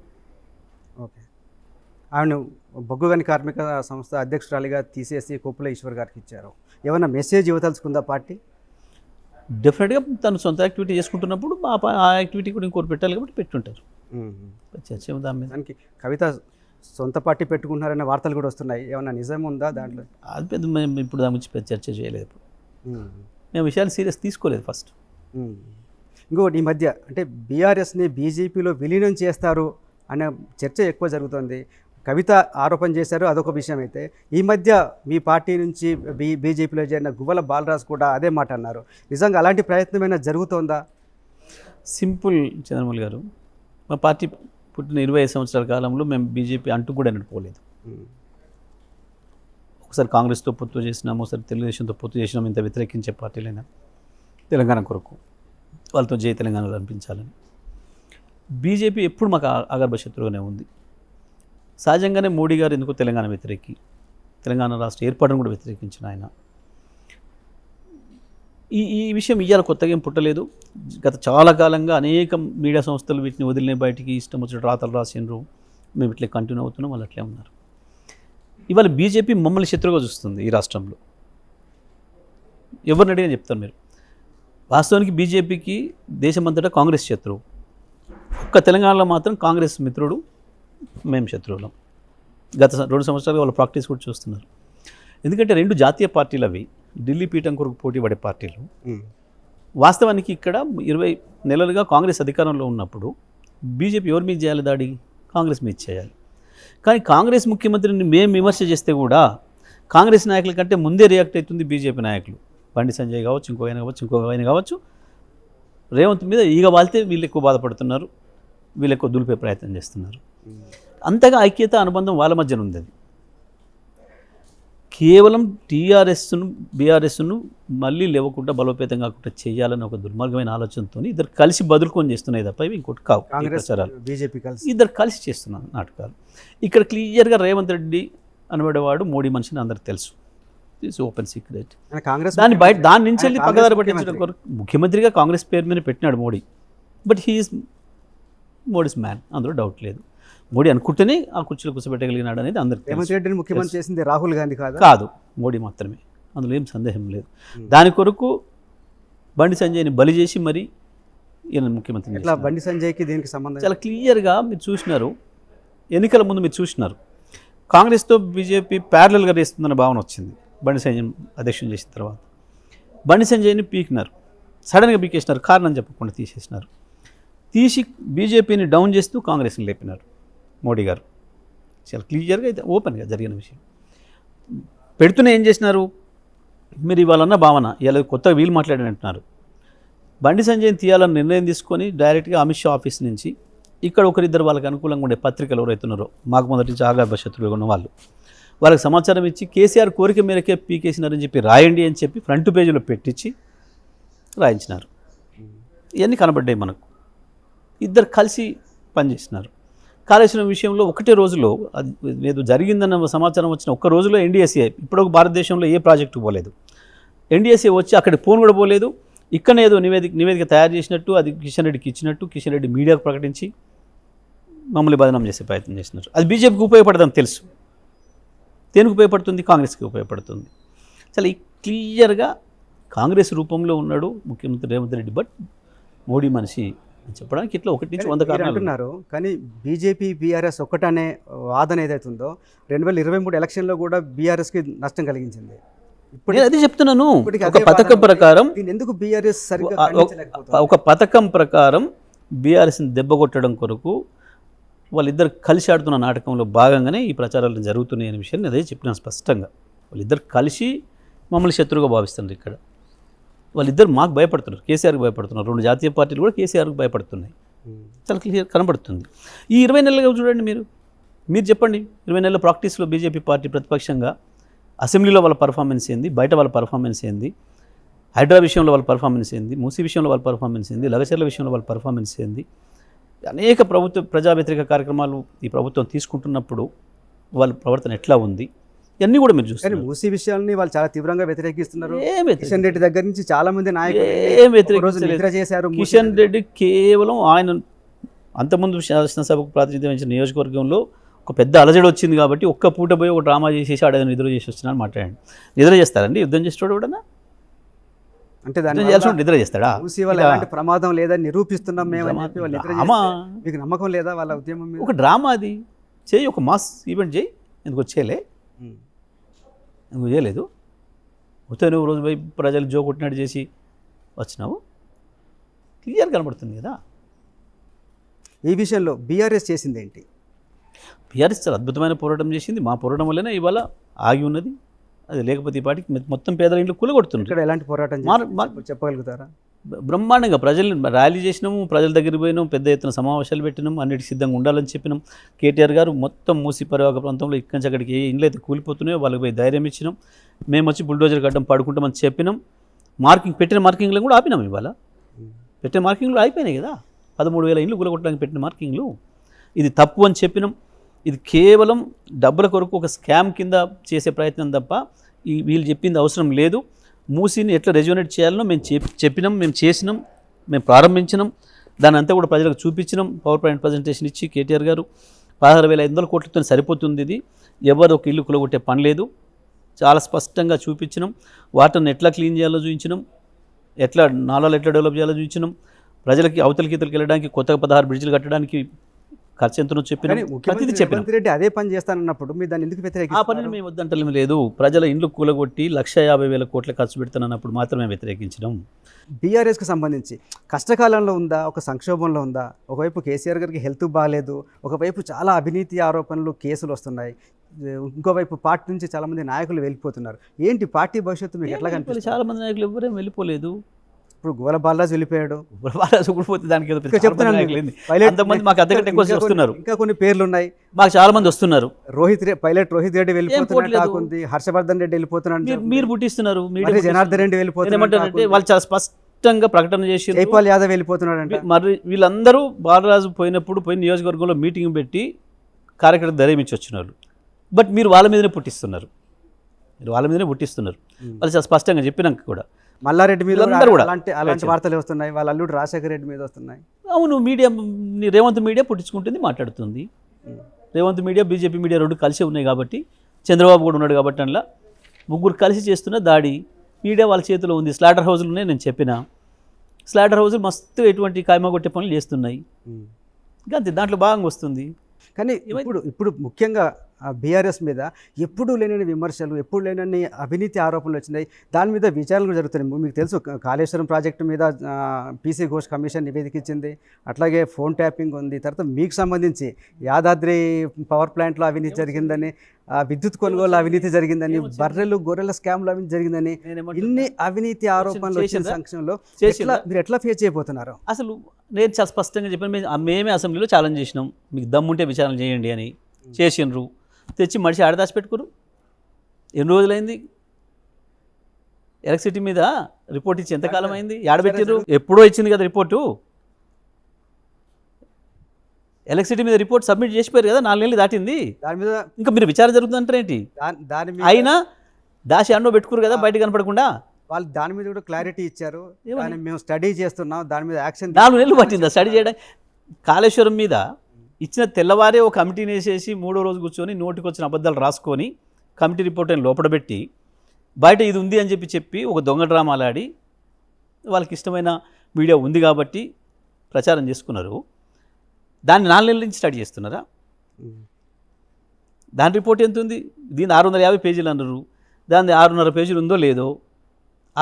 ఓకే, ఆమెను బొగ్గుగని కార్మిక సంస్థ అధ్యక్షురాలిగా తీసేసి కొప్పుల ఈశ్వర్ గారికి ఇచ్చారు. ఏమైనా మెసేజ్ ఇవ్వదలుచుకుందా పార్టీ? డెఫినెట్గా తను సొంత యాక్టివిటీ చేసుకుంటున్నప్పుడు ఆ యాక్టివిటీ కూడా ఇంకోటి పెట్టాలి కాబట్టి పెట్టుంటారు. చర్చ దాని మీద. దానికి కవిత సొంత పార్టీ పెట్టుకుంటున్నారనే వార్తలు కూడా వస్తున్నాయి, ఏమన్నా నిజం ఉందా దాంట్లో? అది పెద్ద మేము ఇప్పుడు దాని గురించి పెద్ద చర్చ చేయలేదు. ఇప్పుడు మేము విషయాలు సీరియస్ తీసుకోలేదు ఫస్ట్. ఇంకొకటి, ఈ మధ్య అంటే బీఆర్ఎస్ని బీజేపీలో విలీనం చేస్తారు అనే చర్చ ఎక్కువ జరుగుతుంది. కవిత ఆరోపణ చేశారు, అదొక విషయం. అయితే ఈ మధ్య మీ పార్టీ నుంచి బీజేపీలో చేరిన గువ్వల బాలరాజు కూడా అదే మాట అన్నారు. నిజంగా అలాంటి ప్రయత్నమైనా జరుగుతోందా? సింపుల్ చంద్రమౌళి గారు, మా పార్టీ పుట్టిన 25 సంవత్సరాల కాలంలో మేము బీజేపీ అంటూ కూడా నడిపోలేదు. ఒకసారి కాంగ్రెస్తో పొత్తు చేసినాము, ఒకసారి తెలుగుదేశంతో పొత్తు చేసినాము. ఇంత వ్యతిరేకించే పార్టీలైనా తెలంగాణ కొరకు వాళ్ళతో జై తెలంగాణలో అనిపించాలని. బీజేపీ ఎప్పుడు మాకు అగర్భ శత్రువుగానే ఉంది. సహజంగానే మోడీ గారు ఎందుకో తెలంగాణ వ్యతిరేకి, తెలంగాణ రాష్ట్ర ఏర్పాటును కూడా వ్యతిరేకించిన ఆయన. ఈ విషయం ఇయ్యాల కొత్తగా ఏం పుట్టలేదు. గత చాలా కాలంగా అనేక మీడియా సంస్థలు వీటిని వదిలినే బయటికి ఇష్టం వచ్చిన రాతలు రాసిండ్రు. మేము ఇట్లా కంటిన్యూ అవుతున్నాం, వాళ్ళు అట్లే ఉన్నారు. ఇవాళ బీజేపీ మమ్మల్ని శత్రువుగా చూస్తుంది ఈ రాష్ట్రంలో. ఎవరిని అడిగినా చెప్తారు మీరు. వాస్తవానికి బీజేపీకి దేశమంతటా కాంగ్రెస్ శత్రువు, ఒక్క తెలంగాణలో మాత్రం కాంగ్రెస్ మిత్రుడు, మేము శత్రువులం. గత 2 సంవత్సరాలుగా వాళ్ళ ప్రాక్టీస్ కూడా చూస్తున్నారు. ఎందుకంటే 2 జాతీయ పార్టీలు అవి, ఢిల్లీ పీఠం కొరకు పోటీ పడే పార్టీలు. వాస్తవానికి ఇక్కడ 20 నెలలుగా కాంగ్రెస్ అధికారంలో ఉన్నప్పుడు బీజేపీ ఎవరి మీద చేయాలి దాడి? కాంగ్రెస్ మీద చేయాలి. కానీ కాంగ్రెస్ ముఖ్యమంత్రిని మేము విమర్శ చేస్తే కూడా కాంగ్రెస్ నాయకుల కంటే ముందే రియాక్ట్ అవుతుంది బీజేపీ నాయకులు. బండి సంజయ్ కావచ్చు, ఇంకో ఆయన కావచ్చు. రేవంత్ మీద ఈగ వాళ్తే వీళ్ళు ఎక్కువ బాధపడుతున్నారు, వీళ్ళు ఎక్కువ దులిపే ప్రయత్నం చేస్తున్నారు. అంతగా ఐక్యత అనుబంధం వాళ్ళ మధ్యన ఉంది. అది కేవలం టీఆర్ఎస్ను బీఆర్ఎస్ను మళ్ళీ లేవకుండా బలోపేతం కాకుండా చేయాలని ఒక దుర్మార్గమైన ఆలోచనతో ఇద్దరు కలిసి బదులుకొని చేస్తున్నాయి తప్ప ఇవి ఇంకోటి కావు. ఈ కాంగ్రెస్ ప్రచారాలు బీజేపీ కలిసి ఇద్దరు కలిసి చేస్తున్నారు నాటకాలు. ఇక్కడ క్లియర్గా రేవంత్ రెడ్డి అనబడేవాడు మోడీ మనిషిని అందరికి తెలుసు. It's open secret. ఆయన కాంగ్రెస్ దాని నుంచి వెళ్ళి ఆయన పక్కదారి కాంగ్రెస్ పట్టించడం కొరకు ముఖ్యమంత్రిగా కాంగ్రెస్ పేరు మీద పెట్టినాడు Modi. But he's Modi's man, అందులో డౌట్ లేదు. మోడీ అనుకుంటేనే ఆ కుర్చీలో కూర్చోబెట్టగలిగినాడు అనేది అందరికీ రేవంత్ తెలుసు. రెడ్డిని ముఖ్యమంత్రి చేసింది రాహుల్ గాంధీ కాదా? కాదు, మోడీ మాత్రమే, అందులో ఏం సందేహం లేదు. దాని కొరకు బండి సంజయ్ని బలి చేసి మరి ఈయన ముఖ్యమంత్రి ఇట్లా చేసినారు. బండి సంజయ్కి దీనికి సంబంధం చాలా క్లియర్గా మీరు చూసినారు, ఎన్నికల ముందు మీరు చూసినారు, కాంగ్రెస్తో బీజేపీ ప్యారలల్గా వేస్తుందన్న భావన వచ్చింది బండి సంజయ్ అధ్యక్షుని చేసిన తర్వాత. బండి సంజయ్ని పీకినారు, సడన్గా పీకేసినారు, కారణం చెప్పకుండా తీసేసినారు. తీసి బీజేపీని డౌన్ చేస్తూ కాంగ్రెస్ని లేపినారు మోడీ గారు. చాలా క్లియర్గా అయితే ఓపెన్గా జరిగిన విషయం. పెడుతూనే ఏం చేసినారు, మీరు ఇవాళన్న భావన ఇలా కొత్తగా వీళ్ళు మాట్లాడినంటున్నారు. బండి సంజయ్ని తీయాలని నిర్ణయం తీసుకొని డైరెక్ట్గా అమిత్ షా ఆఫీస్ నుంచి ఇక్కడ ఒకరిద్దరు వాళ్ళకి అనుకూలంగా ఉండే పత్రికలు ఎవరైతున్నారో మాకు మొదటి నుంచి ఆగాభ శత్రువుగా ఉన్న వాళ్ళకి సమాచారం ఇచ్చి కేసీఆర్ కోరిక మేరకే పీకేసినారని చెప్పి రాయండి అని చెప్పి ఫ్రంట్ పేజీలో పెట్టించి రాయించినారు. ఇవన్నీ కనబడ్డాయి మనకు. ఇద్దరు కలిసి పనిచేసినారు. కాళేశ్వరం విషయంలో ఒకటే రోజులో అది ఏదో జరిగిందన్న సమాచారం వచ్చిన ఒక్క రోజులో ఎన్డీఎస్ఏ ఇప్పుడు భారతదేశంలో ఏ ప్రాజెక్టు పోలేదు. ఎన్డీఎస్ఏ వచ్చి అక్కడికి ఫోన్ కూడా పోలేదు. ఇక్కడనే ఏదో నివేదిక తయారు చేసినట్టు అది కిషన్ రెడ్డికి ఇచ్చినట్టు కిషన్ రెడ్డి మీడియాకు ప్రకటించి మమ్మల్ని బదనాం చేసే ప్రయత్నం చేసినారు. అది బీజేపీకి ఉపయోగపడదని తెలుసు. దేనికి ఉపయోగపడుతుంది? కాంగ్రెస్కి ఉపయోగపడుతుంది. చాలా క్లియర్గా కాంగ్రెస్ రూపంలో ఉన్నాడు ముఖ్యమంత్రి రేవంత్ రెడ్డి, బట్ మోడీ మనిషి అని చెప్పడానికి ఇట్లా 1 నుంచి 100 కారణాలు అంటున్నారు. కానీ బీజేపీ బీఆర్ఎస్ ఒక్కటనే వాదన ఏదైతే ఉందో 2023 ఎలక్షన్లో కూడా బీఆర్ఎస్కి నష్టం కలిగించింది. ఇప్పుడు నేను అది చెప్తున్నాను. ఇప్పటికీ ఒక అదే పథకం వాదన. ప్రకారం దీన్ని ఎందుకు బీఆర్ఎస్ సరిగ్గా ఖండించలేకపోతుంది? ఒక పథకం ప్రకారం బీఆర్ఎస్ని దెబ్బకొట్టడం కొరకు వాళ్ళిద్దరు కలిసి ఆడుతున్న నాటకంలో భాగంగానే ఈ ప్రచారాలు జరుగుతున్నాయి అనే విషయాన్ని అదే చెప్పినాను స్పష్టంగా. వాళ్ళిద్దరు కలిసి మమ్మల్ని శత్రువుగా భావిస్తున్నారు. ఇక్కడ వాళ్ళిద్దరు మాకు భయపడుతున్నారు, కేసీఆర్కి భయపడుతున్నారు. 2 జాతీయ పార్టీలు కూడా కేసీఆర్కి భయపడుతున్నాయి. చాలా క్లియర్ కనబడుతుంది. ఈ 20 నెలలుగా చూడండి, మీరు చెప్పండి, 20 నెలల ప్రాక్టీస్లో బీజేపీ పార్టీ ప్రతిపక్షంగా అసెంబ్లీలో వాళ్ళ పర్ఫార్మెన్స్ ఏంది, బయట వాళ్ళ పర్ఫార్మెన్స్ ఏంది, హైడ్రా విషయంలో వాళ్ళ పర్ఫార్మెన్స్ ఏంది, మూసీ విషయంలో వాళ్ళ పర్ఫార్మెన్స్ ఏంది, లగచర్ల విషయంలో వాళ్ళ పర్ఫార్మెన్స్ ఏంది. అనేక ప్రజా వ్యతిరేక కార్యక్రమాలు ఈ ప్రభుత్వం తీసుకుంటున్నప్పుడు వాళ్ళ ప్రవర్తన ఎట్లా ఉంది, ఇవన్నీ కూడా మీరు కానీ చూస్తారు. మూసీ విషయాల్ని వాళ్ళు చాలా తీవ్రంగా వ్యతిరేకిస్తున్నారు. ఏం కిషన్ రెడ్డి దగ్గర నుంచి చాలా మంది నాయకులు ఏం ఒక రోజు నిద్ర చేశారు. కిషన్ రెడ్డి కేవలం ఆయన అంతకుముందు శాసనసభకు ప్రాతినిధ్యం వహించిన నియోజకవర్గంలో ఒక పెద్ద అలజడి వచ్చింది కాబట్టి ఒక్క పూట పోయి ఒక డ్రామా చేసేసి ఆడేదో నిద్ర చేసి వచ్చినాను మాట్లాడండి. నిద్ర చేస్తారండి? యుద్ధం చేసేవాడు కూడా అంటే యుద్ధం చేయాల్సి నిద్ర చేస్తాడా? మూసీ వల్ల ఎలాంటి ప్రమాదం లేదని నిరూపిస్తున్నాం మేము అని చెప్పి వాళ్ళు నిద్ర డ్రామా. చేస్తే మీకు నమ్మకం లేదా వాళ్ళ ఉద్యమం మీద? ఒక డ్రామా అది చేయి, ఒక మాస్ ఈవెంట్ చేయి. ఎందుకు వచ్చేయలే, ఎందుకు చేయలేదు? వస్తే నువ్వు రోజు పోయి ప్రజలు జో కొట్టినట్టు చేసి వచ్చినావు, క్లియర్ కనబడుతుంది కదా. ఈ విషయంలో బీఆర్ఎస్ చేసింది ఏంటి? బీఆర్ఎస్ చాలా అద్భుతమైన పోరాటం చేసింది. మా పోరాటం వల్లనే ఇవాళ ఆగి ఉన్నది. అది లేకపోతే ఈ పాటికి మొత్తం పేదల ఇంట్లో కూలగొడుతుంది. ఇక్కడ ఎలాంటి పోరాటం చెప్పగలుగుతారా? బ్రహ్మాండంగా ప్రజల్ని ర్యాలీ చేసినాము, ప్రజల దగ్గరికి పోయినాం, పెద్ద ఎత్తున సమావేశాలు పెట్టినాం, అన్నిటికి సిద్ధంగా ఉండాలని చెప్పినాం. కేటీఆర్ గారు మొత్తం మూసి పరివాహక ప్రాంతంలో ఇక్కడి నుంచి అక్కడికి ఏ ఇండ్లు అయితే కూలిపోతున్నాయో వాళ్ళకి పోయి ధైర్యం ఇచ్చినాం. మేము వచ్చి బుల్డోజర్ గడ్డం పడుకుంటామని చెప్పినాం. పెట్టిన మార్కింగ్లను కూడా ఆపినాం. ఇవాళ పెట్టిన మార్కింగ్లు అయిపోయినాయి కదా. 13,000 ఇండ్లు కూలగొట్టడానికి పెట్టిన మార్కింగ్లు. ఇది తప్పు అని చెప్పినాం. ఇది కేవలం డబ్బుల కొరకు ఒక స్కామ్ కింద చేసే ప్రయత్నం తప్ప వీళ్ళు చెప్పింది అవసరం లేదు. మూసీని ఎట్లా రెజ్యూనేట్ చేయాలనో మేము చెప్పినాం, మేము చేసినాం, మేము ప్రారంభించినాం. దాని అంతా కూడా ప్రజలకు చూపించినాం. పవర్ పాయింట్ ప్రజెంటేషన్ ఇచ్చి కేటీఆర్ గారు 16,500 కోట్లతో సరిపోతుంది, ఇది ఎవరు ఒక ఇల్లు కూలగొట్టే పని లేదు, చాలా స్పష్టంగా చూపించినాం. వాటర్ని ఎట్లా క్లీన్ చేయాలో చూపించినాం, ఎట్లా నాలాలు ఎట్లా డెవలప్ చేయాలో చూపించినాం. ప్రజలకి అవతలికి ఇతలకి వెళ్ళడానికి కొత్తగా 16 బ్రిడ్జిలు కట్టడానికి ఖర్చు ఎంతనో చెప్పినాం. ప్రతిదీ చెప్పినాం. రేవంత్ రెడ్డి అదే పని చేస్తానన్నప్పుడు మీరు దాన్ని ఎందుకు ఆ వ్యతిరేకిస్తారు? పనిని మేము వద్దంటలేం లేదు. ప్రజల ఇండ్లు కూలగొట్టి 150,000 కోట్ల ఖర్చు పెడుతున్నప్పుడు మాత్రమే వ్యతిరేకించడం. బీఆర్ఎస్కి సంబంధించి కష్టకాలంలో ఉందా, ఒక సంక్షోభంలో ఉందా? ఒకవైపు కేసీఆర్ గారికి హెల్త్ బాగాలేదు, ఒకవైపు చాలా అవినీతి ఆరోపణలు, కేసులు వస్తున్నాయి, ఇంకోవైపు పార్టీ నుంచి చాలామంది నాయకులు వెళ్ళిపోతున్నారు. ఏంటి పార్టీ భవిష్యత్తు మీకు ఎట్లా కనిపిస్తుంది? చాలా మంది నాయకులు ఎవరేం వెళ్ళిపోలేదు. ఇప్పుడు గోల బాలరాజు వెళ్ళిపోయాడు. బాలరాజు ఊడిపోతే దానికి ఏదో ఇంకా చెప్తున్నాను మీకు. పైలట్ అంతమంది మాకు అంతకంటే ఎక్కువ వస్తున్నారు. ఇంకా కొన్ని పేర్లు ఉన్నాయి. మాకు చాలా మంది వస్తున్నారు. పైలట్ రోహిత్ రెడ్డి వెళ్ళిపోతున్నట్టు పోవట్లేదు. టాక్ ఉంది. హర్షవర్ధన్ రెడ్డి వెళ్ళిపోతున్నాడు. మీరు పుట్టిస్తున్నారు. మరి జనార్దన్ రెడ్డి వెళ్ళిపోతున్నాడు. ఏమంటారంటే వాళ్ళు చాలా స్పష్టంగా ప్రకటన చేసి జైపాల్ యాదవ్ వెళ్ళిపోతున్నాడంట. మరి వీళ్ళందరూ బాలరాజు పోయిన నియోజకవర్గంలో మీటింగ్ పెట్టి కార్యకర్త ధైర్యం ఇచ్చి వచ్చినారు. బట్ మీరు వాళ్ళ మీదనే పుట్టిస్తున్నారు. వాళ్ళు చాలా స్పష్టంగా చెప్పినాక కూడా మల్లారెడ్డి మీద వీళ్ళందరూ కూడా అలాంటి వార్తలు వస్తున్నాయి. వాళ్ళ అల్లుడు రాజశేఖర రెడ్డి మీద వస్తున్నాయి. అవును, మీడియా రేవంత్ మీడియా పుట్టించుకుంటుంది, మాట్లాడుతుంది. రేవంత్ మీడియా బీజేపీ మీడియా రెండు కలిసి ఉన్నాయి కాబట్టి, చంద్రబాబు కూడా ఉన్నాడు కాబట్టి, అందులో ముగ్గురు కలిసి చేస్తున్న దాడి మీడియా వాళ్ళ చేతిలో ఉంది. స్లాటర్ హౌజులు ఉన్నాయి, నేను చెప్పిన స్లాటర్ హౌజులు మస్తు ఎటువంటి కాయమగొట్టే పనులు చేస్తున్నాయి. ఇంకా అంతే, దాంట్లో భాగంగా వస్తుంది. కానీ ఇప్పుడు ముఖ్యంగా బీఆర్ఎస్ మీద ఎప్పుడూ లేనని విమర్శలు, ఎప్పుడు లేనని అవినీతి ఆరోపణలు వచ్చినాయి. దాని మీద విచారణలు జరుగుతున్నాయి. మీకు తెలుసు, కాళేశ్వరం ప్రాజెక్టు మీద పీసీ ఘోష్ కమిషన్ నివేదిక ఇచ్చింది. అట్లాగే ఫోన్ ట్యాపింగ్ ఉంది. తర్వాత మీకు సంబంధించి యాదాద్రి పవర్ ప్లాంట్లో అవినీతి జరిగిందని, విద్యుత్ కొనుగోలు అవినీతి జరిగిందని, బర్రెలు గొర్రెల స్కామ్లు అవినీతి జరిగిందని, ఇన్ని అవినీతి ఆరోపణలు వచ్చిన సంక్షంలో మీరు ఎట్లా ఫేస్ చేయబోతున్నారు? అసలు నేను చాలా స్పష్టంగా చెప్పాను. మేమే అసెంబ్లీలో ఛాలెంజ్ చేసినాం, మీకు దమ్ముంటే విచారణ చేయండి అని. చేసినరు, తెచ్చి మనిషి ఆడదాచి పెట్టుకోరు. ఎన్ని రోజులైంది ఎలక్ట్రిసిటీ మీద రిపోర్ట్ ఇచ్చి? ఎంతకాలం అయింది? ఆడబెట్టిర్రు? ఎప్పుడో ఇచ్చింది కదా రిపోర్టు. ఎలక్ట్రిసిటీ మీద రిపోర్ట్ సబ్మిట్ చేసిపోయారు కదా, 4 నెలలు దాటింది. దాని మీద ఇంకా మీరు విచారణ జరుగుతుందంటారేంటి? అయినా దాచి అన్నో పెట్టుకోరు కదా బయట కనపడకుండా. వాళ్ళు దాని మీద కూడా క్లారిటీ ఇచ్చారు. మేము స్టడీ చేస్తున్నాం, దాని మీద యాక్షన్. 4 నెలలు పట్టిందా స్టడీ చేయడం? కాళేశ్వరం మీద ఇచ్చిన తెల్లవారే ఒక కమిటీని వేసేసి 3వ రోజు కూర్చొని నోటికి వచ్చిన అబద్ధాలు రాసుకొని కమిటీ రిపోర్ట్ అని లోపడబెట్టి బయట ఇది ఉంది అని చెప్పి ఒక దొంగ డ్రామాలు ఆడి వాళ్ళకి ఇష్టమైన మీడియా ఉంది కాబట్టి ప్రచారం చేసుకున్నారు. దాన్ని 4 నెలల నుంచి స్టడీ చేస్తున్నారా? దాని రిపోర్ట్ ఎంత ఉంది? దీన్ని 650 పేజీలు అన్నారు. దాన్ని 6.5 పేజీలు ఉందో లేదో.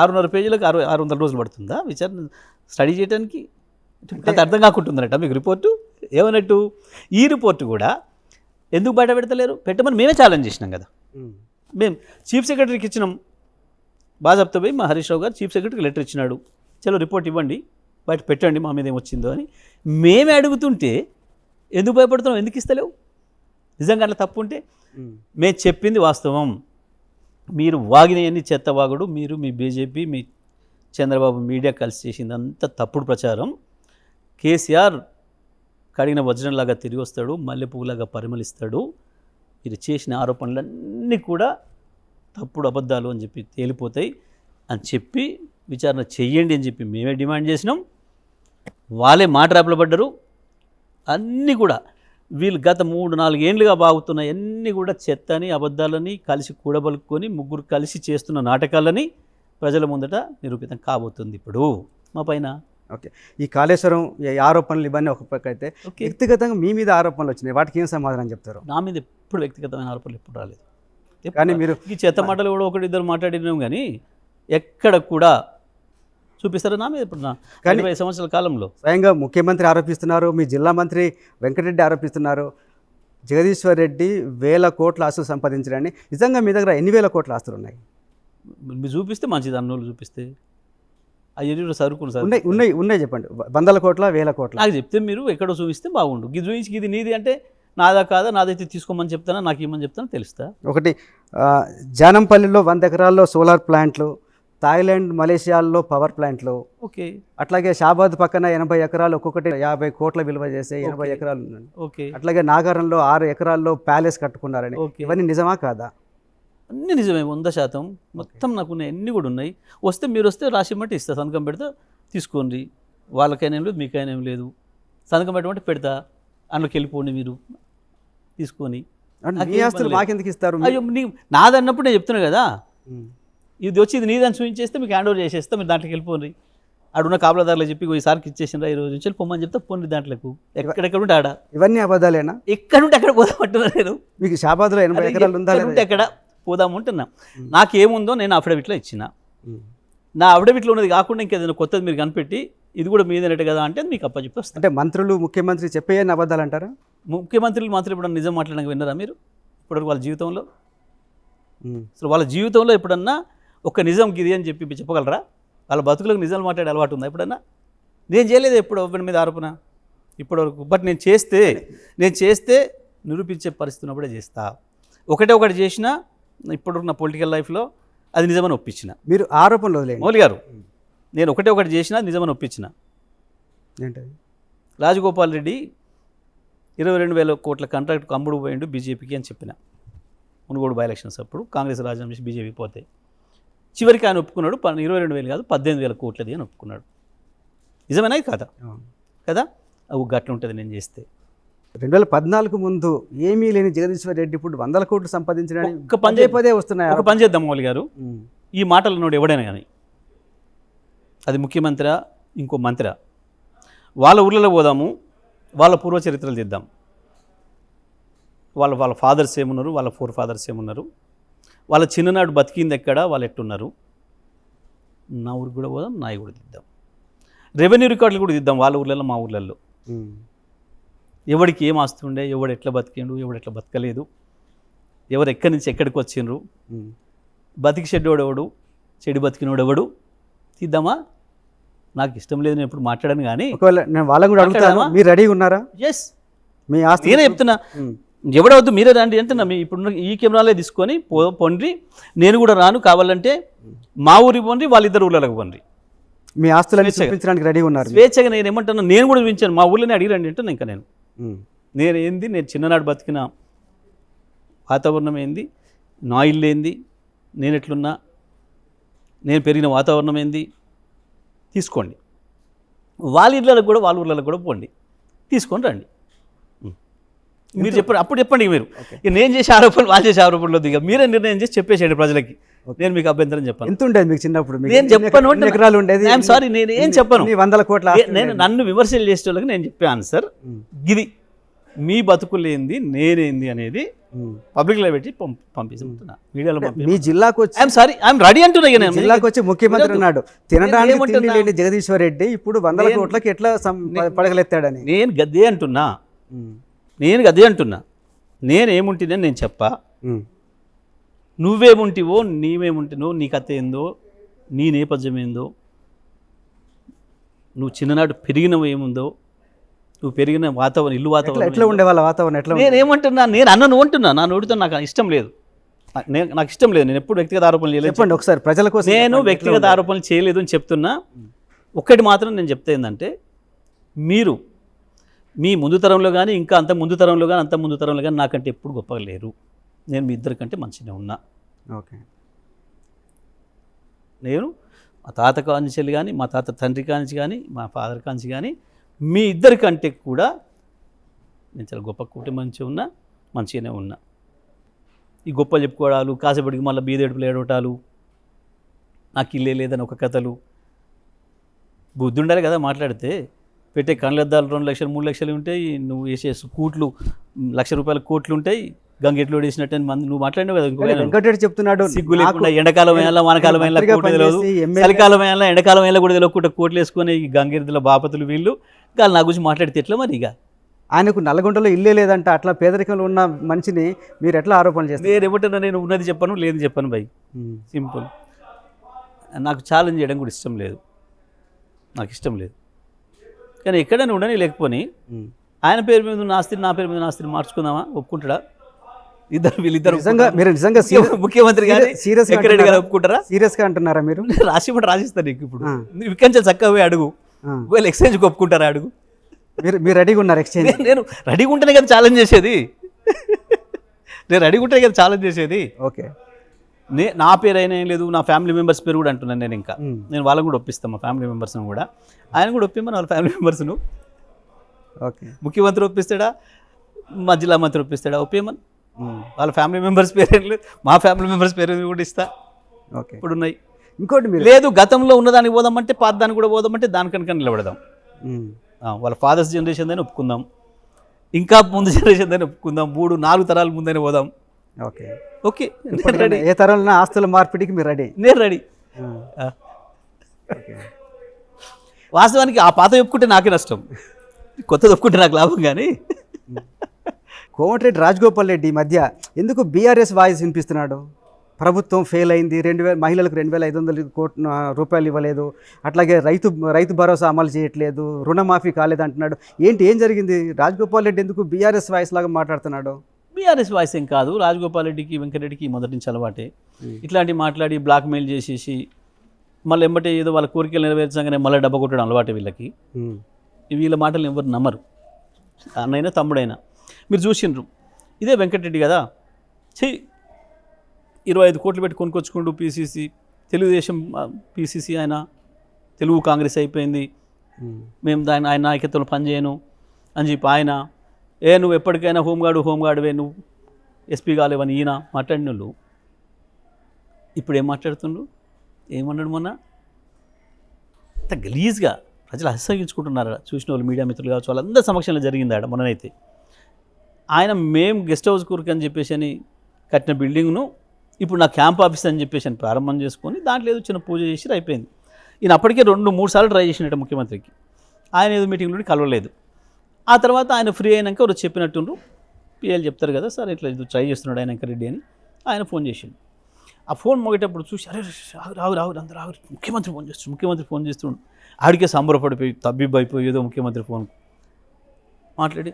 6.5 పేజీలకు 600 రోజులు పడుతుందా విచారణ స్టడీ చేయడానికి? అంత అర్థం కాకుంటుందన్నట్ట మీకు రిపోర్టు. ఏమన్నట్టు, ఈ రిపోర్టు కూడా ఎందుకు బయట పెడతలేరు? పెట్టమని మేమే ఛాలెంజ్ చేసినాం కదా. మేము చీఫ్ సెక్రటరీకి ఇచ్చినాం. బాజాబ్తా పోయి మా హరీష్ రావు గారు చీఫ్ సెక్రటరీకి లెటర్ ఇచ్చినాడు, చలో రిపోర్ట్ ఇవ్వండి, బయట పెట్టండి, మా మీద ఏమొచ్చిందో అని. మేమే అడుగుతుంటే ఎందుకు భయపడుతున్నాం? ఎందుకు ఇస్తలేవు? నిజంగా అట్లా తప్పు ఉంటే మేము చెప్పింది వాస్తవం. మీరు వాగినవన్నీ చెత్త వాగుడు. మీరు మీ బీజేపీ, మీ చంద్రబాబు మీడియా కలిసి చేసింది అంతా తప్పుడు ప్రచారం. కేసీఆర్ కడిగిన వజ్రంలాగా తిరిగి వస్తాడు, మల్లెపువ్వులాగా పరిమళిస్తాడు. మీరు చేసిన ఆరోపణలన్నీ కూడా తప్పుడు అబద్ధాలు అని చెప్పి తేలిపోతాయి అని చెప్పి విచారణ చెయ్యండి అని చెప్పి మేమే డిమాండ్ చేసినాం. వాళ్ళే మాట రేపలబడ్డరు. అన్నీ కూడా వీళ్ళు గత 3-4 ఏళ్ళుగా బాగుతున్న అన్నీ కూడా చెత్తని, అబద్ధాలని కలిసి కూడబలుకొని ముగ్గురు కలిసి చేస్తున్న నాటకాలని ప్రజల ముందట నిరూపితం కాబోతుంది ఇప్పుడు మా పైన. ఓకే, ఈ కాళేశ్వరం ఆరోపణలు ఇవన్నీ ఒక పక్క అయితే, వ్యక్తిగతంగా మీ మీద ఆరోపణలు వచ్చినాయి, వాటికి ఏం సమాధానం చెప్తారు? నా మీద ఎప్పుడు వ్యక్తిగతమైన ఆరోపణలు ఎప్పుడు రాలేదు. కానీ మీరు ఈ చెత్త మాటలు కూడా 1-2 మాట్లాడినాం కానీ ఎక్కడ కూడా చూపిస్తారా నా మీద? ఇప్పుడు నా 20 సంవత్సరాల కాలంలో స్వయంగా ముఖ్యమంత్రి ఆరోపిస్తున్నారు, మీ జిల్లా మంత్రి వెంకటరెడ్డి ఆరోపిస్తున్నారు, జగదీశ్వర్ రెడ్డి 1000 కోట్ల ఆస్తులు సంపాదించడాన్ని. నిజంగా మీ దగ్గర ఎన్ని వేల కోట్ల ఆస్తులు ఉన్నాయి? మీరు చూపిస్తే మంచిది, అన్నోళ్ళు చూపిస్తే అయ్యో సరుకులు సార్ ఉన్నాయి చెప్పండి. 100 కోట్ల 1000 కోట్ల నాకు చెప్తే మీరు ఎక్కడో చూపిస్తే బాగుండు. ఇది చూపించి ఇది నీది అంటే నాదా కాదా, నాదైతే తీసుకోమని చెప్తానా, నాకు ఏమని చెప్తానో తెలుస్తా. ఒకటి జానంపల్లిలో 100 ఎకరాల్లో సోలార్ ప్లాంట్లు, థాయిలాండ్ మలేషియాల్లో పవర్ ప్లాంట్లు. ఓకే. అట్లాగే షాబాద్ పక్కన 80 ఎకరాలు, ఒక్కొక్కటి 50 కోట్ల విలువ చేసే 80 ఎకరాలు ఉన్నాయి. ఓకే. అట్లాగే నాగారంలో 6 ఎకరాల్లో ప్యాలెస్ కట్టుకున్నారని. ఇవన్నీ నిజమా కాదా? అన్నీ నిజమే, 100%. మొత్తం నాకు అన్నీ కూడా ఉన్నాయి. వస్తే మీరు వస్తే రాసిమంటే ఇస్తా, సంతకం పెడతా, తీసుకోండి. వాళ్ళకైనా ఏం లేదు, మీకైనా ఏం లేదు. సంతకం పెట్టమంటే పెడతా, అందులోకి వెళ్ళిపోండి మీరు తీసుకొని. మీ ఆస్తులు మాకెందుకు ఇస్తారు? అయ్యో నాదన్నప్పుడు నేను చెప్తున్నా కదా, ఇది వచ్చి ఇది నీదని చూపించేస్తే మీకు హ్యాండ్ ఓవర్ చేసేస్తా, మీరు దాంట్లోకి వెళ్ళిపోండి. ఆడున్న కాపలాదారులు చెప్పి ఈసారికి ఇచ్చేసిండ్రా, ఈ రోజు నుంచి పొమ్మని చెప్తే పోండి దాంట్లోకి. ఎక్కడెక్కడ ఉంటే ఆడ. ఇవన్నీ అబద్ధాలేనా? ఎక్కడుంటే అక్కడ పోదామంటున్నా నేను. మీకు షాబాద్లో 80 ఎకరాలు ఉందా? ఎక్కడ పోదామంటున్నా. నాకేముందో నేను అఫిడవిట్లో ఇచ్చిన. నా అఫిడవిట్లో ఉన్నది కాకుండా ఇంకేదైనా కొత్తది మీరు కనిపెట్టి ఇది కూడా మీదేనట్టు కదా అంటే మీకు అప్పచెప్పి వస్తాను. అంటే మంత్రులు, ముఖ్యమంత్రి చెప్పేయని అబద్ధాలు అంటారా? ముఖ్యమంత్రులు మాత్రం ఎప్పుడన్నా నిజం మాట్లాడడానికి విన్నారా మీరు? ఇప్పటివరకు వాళ్ళ జీవితంలో అసలు వాళ్ళ జీవితంలో ఎప్పుడన్నా ఒక నిజం గిది అని చెప్పి చెప్పగలరా? వాళ్ళ బతుకులకు నిజాలు మాట్లాడే అలవాటు ఉందా ఎప్పుడన్నా? నేను చేయలేదు ఎప్పుడు ఎవరి మీద ఆరోపణ ఇప్పటివరకు. బట్ నేను చేస్తే నిరూపించే పరిస్థితి ఉన్నప్పుడే చేస్తా. ఒకటి చేసినా ఇప్పుడున్న పొలిటికల్ లైఫ్లో అది నిజమని ఒప్పించిన. మీరు ఆరోపణలు వదిలేండి. మౌలి గారు, నేను ఒకటి చేసినా నిజమని ఒప్పించిన. ఏంటది? రాజగోపాల్ రెడ్డి 22,000 కోట్ల కాంట్రాక్ట్ అమ్ముడు పోయిండు బీజేపీకి అని చెప్పిన. మునుగోడు బై ఎలక్షన్స్ అప్పుడు కాంగ్రెస్ రాజీనామా చేసి బీజేపీ పోతే చివరికి ఆయన ఒప్పుకున్నాడు 22,000 కాదు 18,000 కోట్లది అని ఒప్పుకున్నాడు. నిజమేనా కాదా? కదా, అవి గట్ల ఉంటుంది నేను చేస్తే. 2014 ముందు ఏమీ లేని జగదీశ్వర్ రెడ్డి ఇప్పుడు 100 కోట్లు సంపాదించడానికి ఒక పని పదే వస్తున్నాయి. ఒక పని చేద్దాం మౌలి గారు, ఈ మాటలు నోడు ఎవడైనా కానీ, అది ముఖ్యమంత్రి ఇంకో మంత్రి, వాళ్ళ ఊర్లలో పోదాము, వాళ్ళ పూర్వ చరిత్రలు తీద్దాం. వాళ్ళ ఫాదర్స్ ఏమున్నారు, వాళ్ళ ఫోర్ ఫాదర్స్ ఏమున్నారు, వాళ్ళ చిన్ననాడు బతికింది ఎక్కడ, వాళ్ళు ఎట్టున్నారు. నా ఊరికి కూడా పోదాం, నాయి కూడా తీద్దాం. రెవెన్యూ రికార్డులు కూడా తీద్దాం, వాళ్ళ ఊర్లలో మా ఊర్లలో. ఎవడికి ఏం ఆస్తుండే, ఎవడు ఎట్లా బతికిండు, ఎవడు ఎట్లా బతకలేదు, ఎవరు ఎక్కడి నుంచి ఎక్కడికి వచ్చిండ్రు, బతికి చెడ్డోడెవడు, చెడు బతికినోడెవడు తీద్దామా? నాకు ఇష్టం లేదు, నేను ఎప్పుడు మాట్లాడాను. కానీ ఒకవేళ నేను వాళ్ళని కూడా అడుగుతాను, మీరు రెడీగా ఉన్నారా? ఎస్, మీ ఆస్తి నేనే చెప్తున్నా. ఎవడవద్దు మీరే రండి అంటున్నా. మీ ఇప్పుడు ఈ కెమెరాలే తీసుకొని పొండ్రి, నేను కూడా రాను, కావాలంటే మా ఊరికి పోండి, వాళ్ళిద్దరు ఊళ్ళకి పోండి. మీ ఆస్తులను చూపించడానికి రెడీ ఉన్నారు. స్వేచ్ఛగా నేను ఏమంటున్నా, నేను కూడా చూపించాను, మా ఊళ్ళోనే అడిగిరండి అంటున్నా. ఇంకా నేను చిన్ననాడు బతికిన వాతావరణం ఏంది, నా ఇల్లు ఏంది, నేను ఎట్లున్నా, నేను పెరిగిన వాతావరణం ఏంది తీసుకోండి. వాళ్ళ ఇళ్ళకి కూడా వాళ్ళ ఊళ్ళకి కూడా పోండి, తీసుకొని రండి. మీరు చెప్పండి, అప్పుడు చెప్పండి. మీరు నేను చేసే ఆరోపణలు వాళ్ళు చేసే ఆరోపణలు దిగా మీరే నిర్ణయం చేసి చెప్పేసేయండి ప్రజలకి. నేను మీకు అభ్యంతరం చెప్పాను. ఎంత ఉండేది మీకు చిన్నప్పుడు? నేను చెప్పను, ఎకరాలు ఉండేది. ఐఎమ్ సారీ, నేను ఏం చెప్పను. 100 కోట్ల నేను నన్ను విమర్శలు చేసే వాళ్ళకి నేను చెప్పాను సార్, ఇది మీ బతుకులేంది నేనేంది అనేది పబ్లిక్లో పెట్టి పంపిస్తున్నా, మీడియాలో పంపి. మీ జిల్లాకు వచ్చి ఐఎమ్ సారీ, ఐఎమ్ రెడీ అంటున్నా. నేను జిల్లాకు వచ్చి ముఖ్యమంత్రి ఉన్నాడు, తినడానికి తిండి లేని జగదీశ్వర్ రెడ్డి ఇప్పుడు 100 కోట్లకి ఎట్లా పడగలెత్తాడని నేను గద్దే అంటున్నా. నేనేముంటినని నేను చెప్పా, నువ్వేముంటివో నీవేముంటినో, నీ కథ ఏందో, నీ నేపథ్యం ఏందో, నువ్వు చిన్ననాడు పెరిగినవి ఏముందో, నువ్వు పెరిగిన వాతావరణం, ఇల్లు వాతావరణం ఎట్లా ఉండే వాళ్ళ వాతావరణం ఎట్లా? నేనేమంటున్నా, నేను అన్నను అంటున్నా, నా నోటితో నాకు ఇష్టం లేదు, నాకు ఇష్టం లేదు. నేను ఎప్పుడు వ్యక్తిగత ఆరోపణలు చేయలేదు. చెప్పండి ఒకసారి ప్రజల కోసం. నేను వ్యక్తిగత ఆరోపణలు చేయలేదు అని చెప్తున్నా. ఒక్కటి మాత్రం నేను చెప్తే ఏంటంటే, మీరు మీ ముందు తరంలో కానీ, ఇంకా అంత ముందు తరంలో కానీ నాకంటే ఎప్పుడు గొప్పగా లేరు. నేను మీ ఇద్దరికంటే మంచిగా ఉన్నా. ఓకే, నేను మా తాత కాంచి కానీ, మా తాత తండ్రి కాంచి కానీ, మా ఫాదర్ కాంచి కానీ మీ ఇద్దరికంటే కూడా నేను చాలా గొప్ప కుటుంబం నుంచి ఉన్నా, మంచిగానే ఉన్నా. ఈ గొప్పలు చెప్పుకోవడాలు, కాసేపటికి మళ్ళీ బీదేడుపులు ఏడవటాలు, నాకు ఇల్లే లేదని ఒక కథలు, బుద్ధి ఉండాలి కదా మాట్లాడితే. పెట్టే కళ్ళద్దాలు 2 లక్షలు 3 లక్షలు ఉంటాయి, నువ్వు వేసే కూట్లు ₹1,00,000 కోట్లు ఉంటాయి, గంగెట్లో వేసినట్టు మంది నువ్వు మాట్లాడినావు కదా. ఇంకో వెంకటరెడ్డి చెప్తున్నాడు, సిగ్గు లేకుండా ఎండాకాలం వేయాలా వానకాలం వేయాలా కోట్లు తెలియదు, చలికాలం వేయాలా ఎండాకాలం వేయాలా కూడా తెలియకుండా కోట్లు వేసుకొని ఈ గంగిరిదిల బాపతులు వీళ్ళు వాళ్ళు నా గురించి మాట్లాడితే ఎట్లా మరి? ఇక ఆయనకు నల్లగొండలో ఇల్లే లేదంట, అట్లా పేదరికంలో ఉన్న మనిషిని మీరు ఎట్లా ఆరోపణ చేస్తారు? నేను ఏమంటున్నా, నేను ఉన్నది చెప్పను, లేదు చెప్పను భయ్, సింపుల్. నాకు ఛాలెంజ్ చేయడం కూడా ఇష్టం లేదు, నాకు ఇష్టం లేదు. కానీ ఎక్కడైనా ఉండని లేకపోని ఆయన పేరు మీద ఉన్న ఆస్తిని నా పేరు మీద ఉన్న ఆస్తిని మార్చుకుందామా? ఒప్పుకుంటాడా? వీళ్ళిద్దరు మీరు నిజంగా ముఖ్యమంత్రి గారు వెంకరెడ్డి గారు ఒప్పుకుంటారా? సీరియస్గా అంటున్నారా మీరు? రాసిపడి రాసిస్తాను నీకు. ఇప్పుడు నువ్వు ఇక్కడి చక్కగా పోయి అడుగు, వీళ్ళు ఎక్స్చేంజ్కి ఒప్పుకుంటారా అడుగు. మీరు రెడీగా ఉన్నారు ఎక్స్చేంజ్? నేను రెడీగా ఉంటేనే కదా ఛాలెంజ్ చేసేది. నేను రెడీగా ఉంటేనే కదా ఛాలెంజ్ చేసేది. ఓకే, నా పేరు అయినా ఏం లేదు, నా ఫ్యామిలీ మెంబర్స్ పేరు కూడా అంటున్నాను నేను. ఇంకా నేను వాళ్ళని కూడా ఒప్పిస్తాను, మా ఫ్యామిలీ మెంబర్స్ని కూడా. ఆయన కూడా ఒప్పిమని వాళ్ళ ఫ్యామిలీ మెంబర్స్ను. ఓకే, ముఖ్యమంత్రి ఒప్పిస్తాడా, మా జిల్లా మంత్రి ఒప్పిస్తాడా? ఒప్పిమని వాళ్ళ ఫ్యామిలీ మెంబర్స్ పేరు ఏం లేదు, మా ఫ్యామిలీ మెంబర్స్ పేరు కూడా ఇస్తా. ఓకే, ఇప్పుడు ఉన్నాయి. ఇంకోటి మీరు లేదు గతంలో ఉన్నదానికి పోదామంటే, పాత దానికి కూడా పోదామంటే దానికనుక నిలబడదాం. వాళ్ళ ఫాదర్స్ జనరేషన్ దాన్ని ఒప్పుకుందాం, ఇంకా ముందు జనరేషన్ దాన్ని ఒప్పుకుందాం, 3-4 తరాల ముందైనా పోదాం. ఓకే, ఓకే, ఏ తరంలో ఆస్తుల మార్పిడికి మీరు రెడీ? నేను రెడీ. వాస్తవానికి ఆ పాత ఒప్పుకుంటే నాకే నష్టం, కొత్తది ఒప్పుకుంటే నాకు లాభం. కానీ కోమటిరెడ్డి రాజగోపాల్ రెడ్డి ఈ మధ్య ఎందుకు బీఆర్ఎస్ వాయిస్ వినిపిస్తున్నాడు? ప్రభుత్వం ఫెయిల్ అయింది, 2000 మహిళలకు 2500 కోట్ల రూపాయలు ఇవ్వలేదు, అట్లాగే రైతు భరోసా అమలు చేయట్లేదు, రుణమాఫీ కాలేదు అంటున్నాడు. ఏం జరిగింది? రాజగోపాల్ రెడ్డి ఎందుకు బీఆర్ఎస్ వాయిస్ లాగా మాట్లాడుతున్నాడు? బీఆర్ఎస్ వాయిస్ ఏం కాదు, రాజగోపాల్ రెడ్డికి వెంకటరెడ్డికి మొదటి నుంచి అలవాటే. ఇట్లాంటివి మాట్లాడి బ్లాక్మెయిల్ చేసేసి మళ్ళీ ఎంబటే ఏదో వాళ్ళ కోరికలు నెరవేర్చగానే మళ్ళీ డబ్బా కొట్టడం అలవాటే వీళ్ళకి. వీళ్ళ మాటలు ఎవరు నమ్మరు, అన్నైనా తమ్ముడైనా. మీరు చూసిండ్రు, ఇదే వెంకటరెడ్డి కదా, 25 కోట్లు పెట్టి కొనుక్కొచ్చుకుంటూ పీసీసీ, తెలుగుదేశం పీసీసీ, ఆయన తెలుగు కాంగ్రెస్ అయిపోయింది, మేము ఆయన నాయకత్వంలో పనిచేయను అని చెప్పి ఆయన, నువ్వు ఎప్పటికైనా హోంగార్డువే, నువ్వు ఎస్పీ కాలేవని ఈయన మాట్లాడిన వాళ్ళు ఇప్పుడు ఏం మాట్లాడుతుండ్రు? ఏమన్నాడు మొన్న? అంత గలీజ్గా ప్రజలు అసహించుకుంటున్నారు. చూసిన వాళ్ళు మీడియా మిత్రులు కావచ్చు, వాళ్ళందరి సమక్షంలో జరిగింది ఆడ మొన్ననైతే. ఆయన మేము గెస్ట్ హౌస్ కూరకి అని చెప్పేసి అని కట్టిన బిల్డింగ్ను ఇప్పుడు నా క్యాంప్ ఆఫీస్ అని చెప్పేసి అని ప్రారంభం చేసుకొని దాంట్లో ఏదో చిన్న పూజ చేసి అయిపోయింది. ఈయన అప్పటికే 2-3 సార్లు ట్రై చేసినట్టు ముఖ్యమంత్రికి, ఆయన ఏదో మీటింగ్లో కలవలేదు. ఆ తర్వాత ఆయన ఫ్రీ అయినాక ఎవరు చెప్పినట్టుండ్రు, పిఎల్ చెప్తారు కదా, సార్ ఇట్లా ఇది ట్రై చేస్తున్నాడు ఆయన వెంకరెడ్డి అని. ఆయన ఫోన్ చేసిండు. ఆ ఫోన్ మోగేటప్పుడు చూసి, అరే రావు అందరూ రావు, ముఖ్యమంత్రి ఫోన్ చేస్తుండు. ఆడికే సంబరపడిపోయి తబ్బిబ్బు అయిపోయి ఏదో ముఖ్యమంత్రి ఫోన్ మాట్లాడి,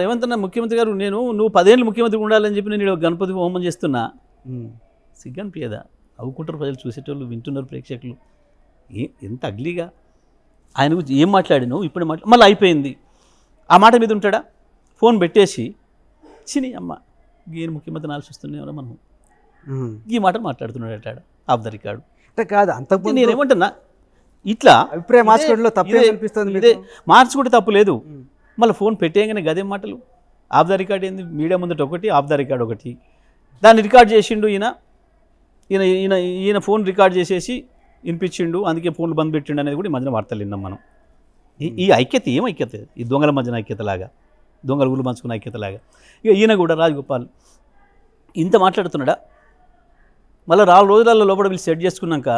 రేవంత్ అన్న ముఖ్యమంత్రి గారు, నువ్వు 10 ఏళ్ళు ముఖ్యమంత్రి ఉండాలని చెప్పి నేను గణపతి హోమం చేస్తున్నా. సిగ్గనిపించదా? నవ్వుకుంటారు ప్రజలు, చూసేటోళ్ళు, వింటున్నారు ప్రేక్షకులు. ఎంత అగ్లీగా ఆయన గురించి ఏం మాట్లాడినో ఇప్పుడు మళ్ళీ అయిపోయింది. ఆ మాట మీద ఉంటాడా? ఫోన్ పెట్టేసి చిని అమ్మ గీని ముఖ్యమంత్రి నాల్సి వస్తున్నాయో మనం ఈ మాట మాట్లాడుతున్నాడు అంటాడు ఆఫ్ ద రికార్డు. అంటే కాదు, అంతకుముందు నేనేమంటున్నా, ఇట్లా అభిప్రాయం మార్చుకోవడంలో తప్పే అనిపిస్తుంది. ఇదే మార్చుకుంటే తప్పు లేదు. మళ్ళీ ఫోన్ పెట్టేయగానే గదే మాటలు. ఆఫ్ ద రికార్డ్ ఏంది? మీడియా ముందట ఒకటి, ఆఫ్ ద రికార్డ్ ఒకటి. దాన్ని రికార్డ్ చేసిండు ఈయన ఫోన్ రికార్డ్ చేసేసి వినిపించిండు, అందుకే ఫోన్లు బంద్ పెట్టిండు అనేది కూడా ఈ మధ్యన వార్తలు విన్నాం మనం. ఈ ఐక్యత ఏం ఐక్యత? ఈ దొంగల మధ్యన ఐక్యతలాగా, దొంగల ఊళ్ళు పంచుకున్న ఐక్యతలాగా. ఇక ఈయన కూడా రాజగోపాల్ ఇంత మాట్లాడుతున్నాడా? మళ్ళీ 4 రోజులలో లోపల వీళ్ళు సెట్ చేసుకున్నాక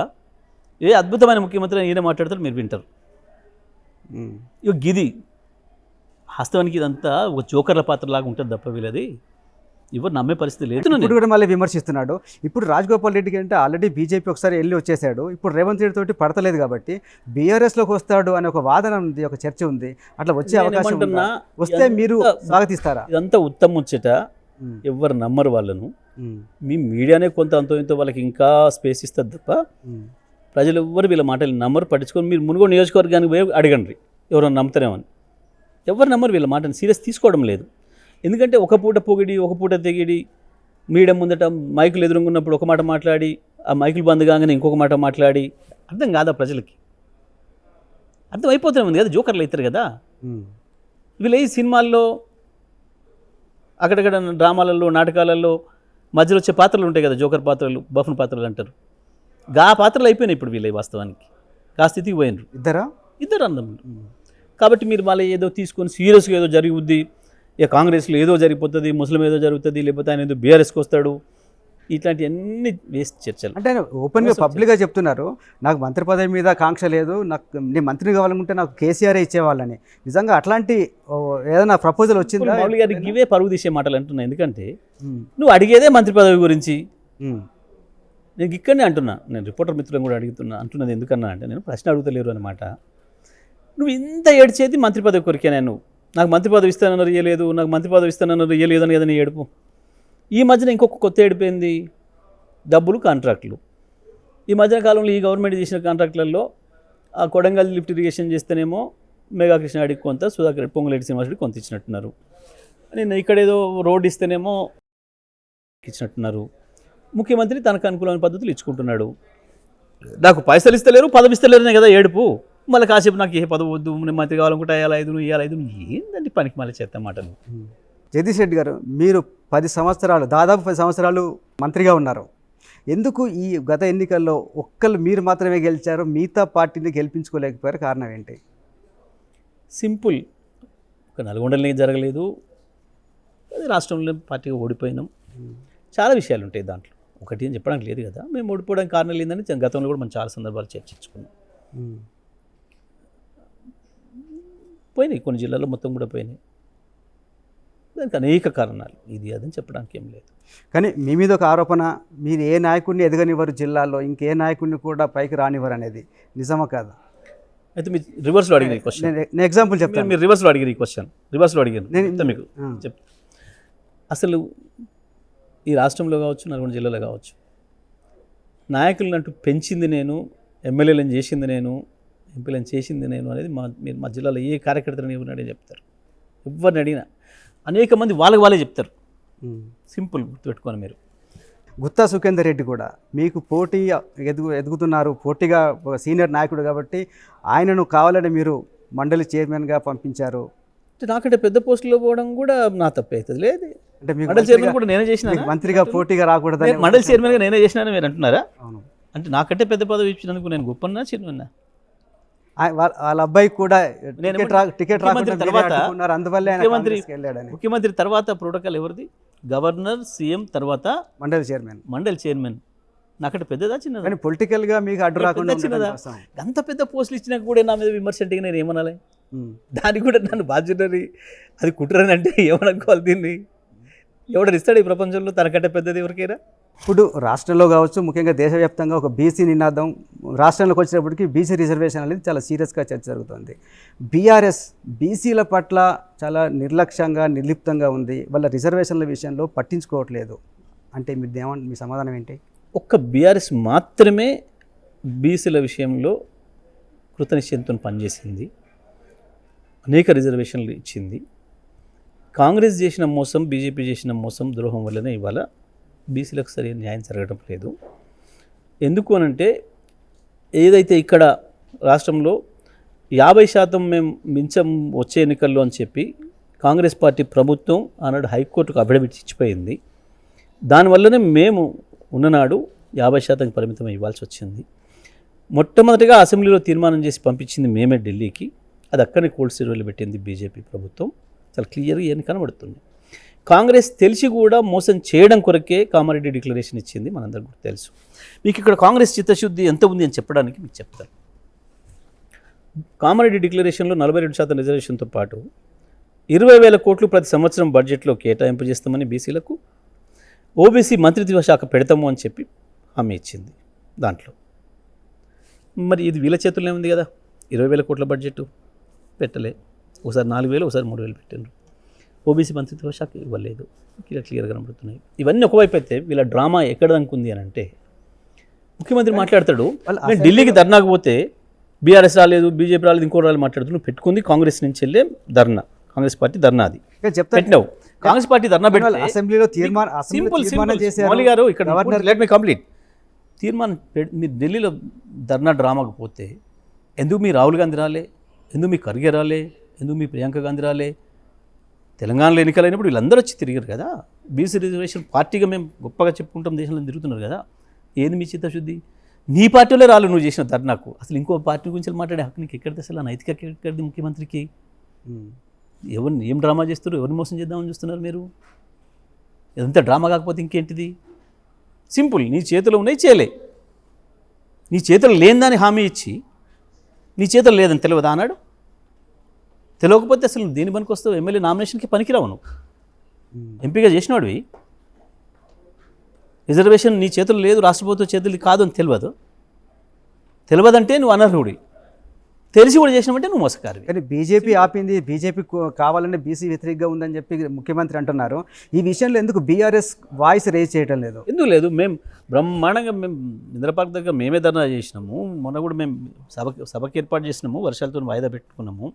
అద్భుతమైన ముఖ్యమంత్రి ఈయన మాట్లాడతారు, మీరు వింటారు. ఇక గిది వాస్తవానికి ఇదంతా ఒక జోకర్ల పాత్రలాగా ఉంటుంది తప్ప వీళ్ళది ఎవరు నమ్మే పరిస్థితి లేదు. ఇప్పుడు కూడా మళ్ళీ విమర్శిస్తున్నాడు. ఇప్పుడు రాజగోపాల్ రెడ్డికి అంటే ఆల్రెడీ బీజేపీ ఒకసారి వెళ్ళి వచ్చేసాడు, ఇప్పుడు రేవంత్ రెడ్డి తోటి పడతలేదు కాబట్టి బీఆర్ఎస్లోకి వస్తాడు అనే ఒక వాదన ఉంది, ఒక చర్చ ఉంది. అట్లా వచ్చే అవకాశం ఉందా? వస్తే మీరు స్వాగతిస్తారా? ఇదంతా ఉత్తమ ముచ్చట, ఎవరు నమ్మరు వాళ్ళను. మీ మీడియానే కొంత అంతో ఇంతో వాళ్ళకి ఇంకా స్పేస్ ఇస్తుంది తప్ప ప్రజలు ఎవ్వరు వీళ్ళ మాటలు నమ్మరు, పట్టించుకొని. మీరు మునుగోడు నియోజకవర్గానికి పోయి అడగండి ఎవరైనా నమ్ముతారేమని. ఎవరు నమ్మరు వీళ్ళ మాటను, సీరియస్ తీసుకోవడం లేదు. ఎందుకంటే ఒక పూట పొగిడి ఒక పూట తెగిడి, మీడియా ముందట మైకులు ఎదురుగున్నప్పుడు ఒక మాట మాట్లాడి, ఆ మైకులు బంద్ కాగానే ఇంకొక మాట మాట్లాడి, అర్థం కాదా ప్రజలకి? అర్థం అయిపోతూనే ఉంది కదా, జోకర్లు అవుతారు కదా వీళ్ళు. ఈ సినిమాల్లో అక్కడక్కడ డ్రామాలలో నాటకాలలో మధ్యలో వచ్చే పాత్రలు ఉంటాయి కదా, జోకర్ పాత్రలు, బఫన్ పాత్రలు అంటారు. గా పాత్రలు అయిపోయినాయి ఇప్పుడు వీళ్ళ వాస్తవానికి. కా స్థితికి పోయినరు ఇద్దరు అందములు. కాబట్టి మీరు మళ్ళీ ఏదో తీసుకొని సీరియస్గా ఏదో జరిగిద్ది, ఇక కాంగ్రెస్లో ఏదో జరిగిపోతుంది, ముస్లిం ఏదో జరుగుతుంది, లేకపోతే ఆయన ఏదో బీఆర్ఎస్కి వస్తాడు, ఇట్లాంటివన్నీ వేస్ట్ చర్చలు. అంటే ఆయన ఓపెన్గా పబ్లిక్గా చెప్తున్నారు, నాకు మంత్రి పదవి మీద కాంక్ష లేదు, నేను మంత్రిని కావాలనుకుంటే నాకు కేసీఆర్ ఇచ్చేవాళ్ళని. నిజంగా అట్లాంటి ఏదైనా ప్రపోజల్ వచ్చిందా? మౌలి గారికి ఇవే పరుగు తీసే మాటలు అంటున్నా. ఎందుకంటే నువ్వు అడిగేదే మంత్రి పదవి గురించి. నేను ఇక్కడనే అంటున్నా, నేను రిపోర్టర్ మిత్రులను కూడా అంటున్నది ఎందుకన్నా అంటే, నేను ప్రశ్న అడుగుతలేరు అనమాట. నువ్వు ఇంత ఏడ్చేది మంత్రి పదవి కొరికే, నేను నాకు మంత్రి పదవి ఇస్తానన్నారు ఇయ్యలేదు, నాకు మంత్రి పదవి ఇస్తానన్నారు ఇయ్యలేదు అని కదా నీ ఏడుపు. ఈ మధ్యన ఇంకొక కొత్త ఏడిపోయింది, డబ్బులు, కాంట్రాక్టులు. ఈ మధ్యన కాలంలో ఈ గవర్నమెంట్ చేసిన కాంట్రాక్టులలో ఆ కొడంగల్ లిఫ్ట్ ఇరిగేషన్ చేస్తేనేమో మెగా కృష్ణాడికి కొంత, సుధాకర్ పొంగులేటి శ్రీనివాసుడికి కొంత ఇచ్చినట్టున్నారు. నేను ఇక్కడేదో రోడ్డు ఇస్తేనేమో ఇచ్చినట్టున్నారు. ముఖ్యమంత్రి తనకు అనుకూలమైన పద్ధతులు ఇచ్చుకుంటున్నాడు. నాకు పైసలు ఇస్తలేరు, పదవి ఇస్తలేరునే కదా ఏడుపు. మళ్ళీ కాసేపు నాకు ఏ పదవి వద్దు, నేను మంత్రి కావాలనుకుంటే ఇవ్వాలి ఏందండి పనికి మళ్ళీ చేస్తా మాటలు. జగదీష్ రెడ్డి గారు, మీరు 10 సంవత్సరాలు, దాదాపు 10 సంవత్సరాలు మంత్రిగా ఉన్నారు. ఎందుకు ఈ గత ఎన్నికల్లో ఒక్కళ్ళు మీరు మాత్రమే గెలిచారు, మిగతా పార్టీని గెలిపించుకోలేకపోయారు? కారణం ఏంటి? సింపుల్, ఒక నల్గొండలనే జరగలేదు, అది రాష్ట్రంలో పార్టీగా ఓడిపోయినాం. చాలా విషయాలు ఉంటాయి దాంట్లో, ఒకటి అని చెప్పడానికి లేదు కదా. మేము ఓడిపోవడానికి కారణం లేదని గతంలో కూడా మనం చాలా సందర్భాలు చర్చించుకున్నాం. పోయినాయి, కొన్ని జిల్లాల్లో మొత్తం కూడా పోయినాయి. దానికి అనేక కారణాలు, ఇది అదని చెప్పడానికి ఏం లేదు. కానీ మీ మీద ఒక ఆరోపణ, మీరు ఏ నాయకుడిని ఎదగనివ్వరు జిల్లాలో, ఇంకే నాయకుడిని కూడా పైకి రానివ్వరు అనేది నిజమా కాదా? అయితే మీరు రివర్స్లో అడిగిన ఈ క్వశ్చన్, నేను ఎగ్జాంపుల్ చెప్తాను. మీరు రివర్స్లో అడిగిన ఈ క్వశ్చన్, రివర్స్లో అడిగాను చెప్తా మీకు. అసలు ఈ రాష్ట్రంలో కావచ్చు, నల్గొండ జిల్లాలో కావచ్చు, నాయకులను అంటూ పెంచింది నేను, ఎమ్మెల్యేలను చేసింది నేను, ఎంపీలను చేసింది నేను అనేది మీరు మా జిల్లాలో ఏ కార్యకర్తలను ఎవరిని చెప్తారు, ఎవరిని అడిగినా అనేక మంది వాళ్ళే చెప్తారు. సింపుల్ గుర్తుపెట్టుకోండి మీరు. గుత్తా సుఖేందర్ రెడ్డి కూడా మీకు పోటీ ఎదుగుతున్నారు, పోటీగా ఒక సీనియర్ నాయకుడు కాబట్టి ఆయనను కావాలని మీరు మండలి చైర్మన్గా పంపించారు. నాకంటే పెద్ద పోస్టులో పోవడం కూడా నా తప్పే అవుతుంది లేదు. అంటే మీకు మండలి చైర్మన్ కూడా నేనే చేసిన, మంత్రిగా పోటీగా రాకూడదని మండలి చైర్మన్గా నేనే చేసినా మీరు అంటున్నారా? అవును. అంటే నాకంటే పెద్ద పదవి ఇచ్చినందుకు నేను గొప్పన్నా చిన్నన్నా? వాళ్ళ అబ్బాయి కూడా టికెట్ తర్వాత అందువల్లే ముఖ్యమంత్రి తర్వాత ప్రోటోకాల్ ఎవరిది? గవర్నర్, సీఎం తర్వాత మండలి చైర్మన్. నాకంటే పెద్దదా చిన్నదా? కానీ పొలిటికల్గా మీకు అడ్డు రాకుండా చిన్నదా? అంత పెద్ద పోస్టులు ఇచ్చినా కూడా నా మీద విమర్శ అంటే నేను ఏమనాలి? దానికి కూడా నన్ను బాధ్యతని, అది కుట్రని అంటే ఏమనుకోవాలి? దీన్ని ఎవడని ఇస్తాడు ఈ ప్రపంచంలో తనకంటే పెద్దది ఎవరికైనా? ఇప్పుడు రాష్ట్రంలో కావచ్చు, ముఖ్యంగా దేశవ్యాప్తంగా ఒక బీసీ నినాదం రాష్ట్రంలోకి వచ్చినప్పటికీ బీసీ రిజర్వేషన్ అనేది చాలా సీరియస్గా చర్చ జరుగుతుంది. బీఆర్ఎస్ బీసీల పట్ల చాలా నిర్లక్ష్యంగా, నిర్లిప్తంగా ఉంది, వాళ్ళ రిజర్వేషన్ల విషయంలో పట్టించుకోవట్లేదు అంటే మీ సమాధానం ఏంటి? ఒక్క బీఆర్ఎస్ మాత్రమే బీసీల విషయంలో కృతనిశ్చయంతో పనిచేసింది, అనేక రిజర్వేషన్లు ఇచ్చింది. కాంగ్రెస్ చేసిన మోసం, బీజేపీ చేసిన మోసం, ద్రోహం వల్లనే ఇవాళ బీసీలకు సరైన న్యాయం జరగడం లేదు. ఎందుకు అనంటే ఏదైతే ఇక్కడ రాష్ట్రంలో 50% మేము మించం వచ్చే ఎన్నికల్లో అని చెప్పి కాంగ్రెస్ పార్టీ ప్రభుత్వం ఆనాడు హైకోర్టుకు అఫిడవిట్ ఇచ్చిపోయింది. దానివల్లనే మేము ఉన్ననాడు 50% పరిమితం ఇవ్వాల్సి వచ్చింది. మొట్టమొదటిగా అసెంబ్లీలో తీర్మానం చేసి పంపించింది మేమే ఢిల్లీకి, అది అక్కడనే కోల్డ్ స్టోరేజ్లో పెట్టింది బీజేపీ ప్రభుత్వం. చాలా క్లియర్గా ఏం కనబడుతుంది. కాంగ్రెస్ తెలిసి కూడా మోసం చేయడం కొరకే కామారెడ్డి డిక్లరేషన్ ఇచ్చింది, మనందరికీ కూడా తెలుసు. మీకు ఇక్కడ కాంగ్రెస్ చిత్తశుద్ధి ఎంత ఉంది అని చెప్పడానికి మీకు చెప్తాను. కామారెడ్డి డిక్లరేషన్లో 42% రిజర్వేషన్తో పాటు 20,000 కోట్లు ప్రతి సంవత్సరం బడ్జెట్లో కేటాయింపు చేస్తామని బీసీలకు, ఓబీసీ మంత్రిత్వ శాఖ పెడతాము అని చెప్పి హామీ ఇచ్చింది. దాంట్లో మరి ఇది వీళ్ళ చేతుల్లోనే ఉంది కదా. 20,000 కోట్ల బడ్జెట్ పెట్టలే, ఒకసారి 4,000, ఒకసారి 3,000 పెట్టిండ్రు. ఓబీసీ మంత్రిత్వ శాఖ ఇవ్వలేదు, క్లియర్గా కనబడుతున్నాయి. ఇవన్నీ ఒకవైపు అయితే వీళ్ళ డ్రామా ఎక్కడ దనుకుంది అని అంటే, ముఖ్యమంత్రి మాట్లాడతాడు నేను ఢిల్లీకి ధర్నాకు పోతే బీఆర్ఎస్ రాలేదు, బీజేపీ రాలేదు, ఇంకో రాళ్ళు మాట్లాడుతున్నావు, పెట్టుకుంది కాంగ్రెస్ నుంచి వెళ్ళే ధర్నా, కాంగ్రెస్ పార్టీ ధర్నా. అది పెట్టినావు, కాంగ్రెస్ పార్టీ ధర్నా పెట్టి అసెంబ్లీలో మౌలి గారు ఇక్కడ లెట్ మీ కంప్లీట్ తీర్మానం మీరు ఢిల్లీలో ధర్నా డ్రామాకు పోతే ఎందుకు మీ రాహుల్ గాంధీ రాలే, ఎందుకు మీ ఖర్గే రాలే, ఎందుకు మీ ప్రియాంక గాంధీ రాలే? తెలంగాణలో ఎన్నికలైనప్పుడు వీళ్ళందరూ వచ్చి తిరిగారు కదా. బీసీ రిజర్వేషన్ పార్టీగా మేము గొప్పగా చెప్పుకుంటాం, దేశంలో తిరుగుతున్నారు కదా. ఏంది మీ చిత్తశుద్ధి? నీ పార్టీలో రాళ్ళు నువ్వు చేసిన ధర్నాకు, అసలు ఇంకో పార్టీ గురించి మాట్లాడే హక్కు నీకు ఎక్కడిది? అసలు నైతిక ఎక్కడిది ముఖ్యమంత్రికి? ఎవరిని ఏం డ్రామా చేస్తారు, ఎవరిని మోసం చేద్దామని చూస్తున్నారు మీరు? ఇదంతా డ్రామా కాకపోతే ఇంకేంటిది? సింపుల్, నీ చేతిలో ఉన్నాయి చేయలే, నీ చేతిలో లేనిదాన్ని హామీ ఇచ్చి నీ చేతిలో లేదని తెలియదా అన్నాడు. తెలియకపోతే అసలు దేని పనికి వస్తావు? ఎమ్మెల్యే నామినేషన్కి పనికిరావు నువ్వు, ఎంపీగా చేసినవాడివి. రిజర్వేషన్ నీ చేతులు లేదు, రాష్ట్ర ప్రభుత్వం చేతులు కాదు అని తెలియదంటే నువ్వు అనర్హుడి, తెలిసి కూడా చేసినామంటే నువ్వు మోసకారివి. కానీ బీజేపీ ఆపింది, బీజేపీ కావాలనే బీసీ వ్యతిరేకంగా ఉందని చెప్పి ముఖ్యమంత్రి అంటున్నారు. ఈ విషయంలో ఎందుకు బీఆర్ఎస్ వాయిస్ రేజ్ చేయడం లేదు? ఎందుకు లేదు? మేము బ్రహ్మాండంగా మేము ఇంద్రపార్క్ దగ్గర మేమే ధర్నా చేసినాము. మొన్న కూడా మేము సభకి ఏర్పాటు చేసినాము, వర్షాలతో వాయిదా పెట్టుకున్నాము.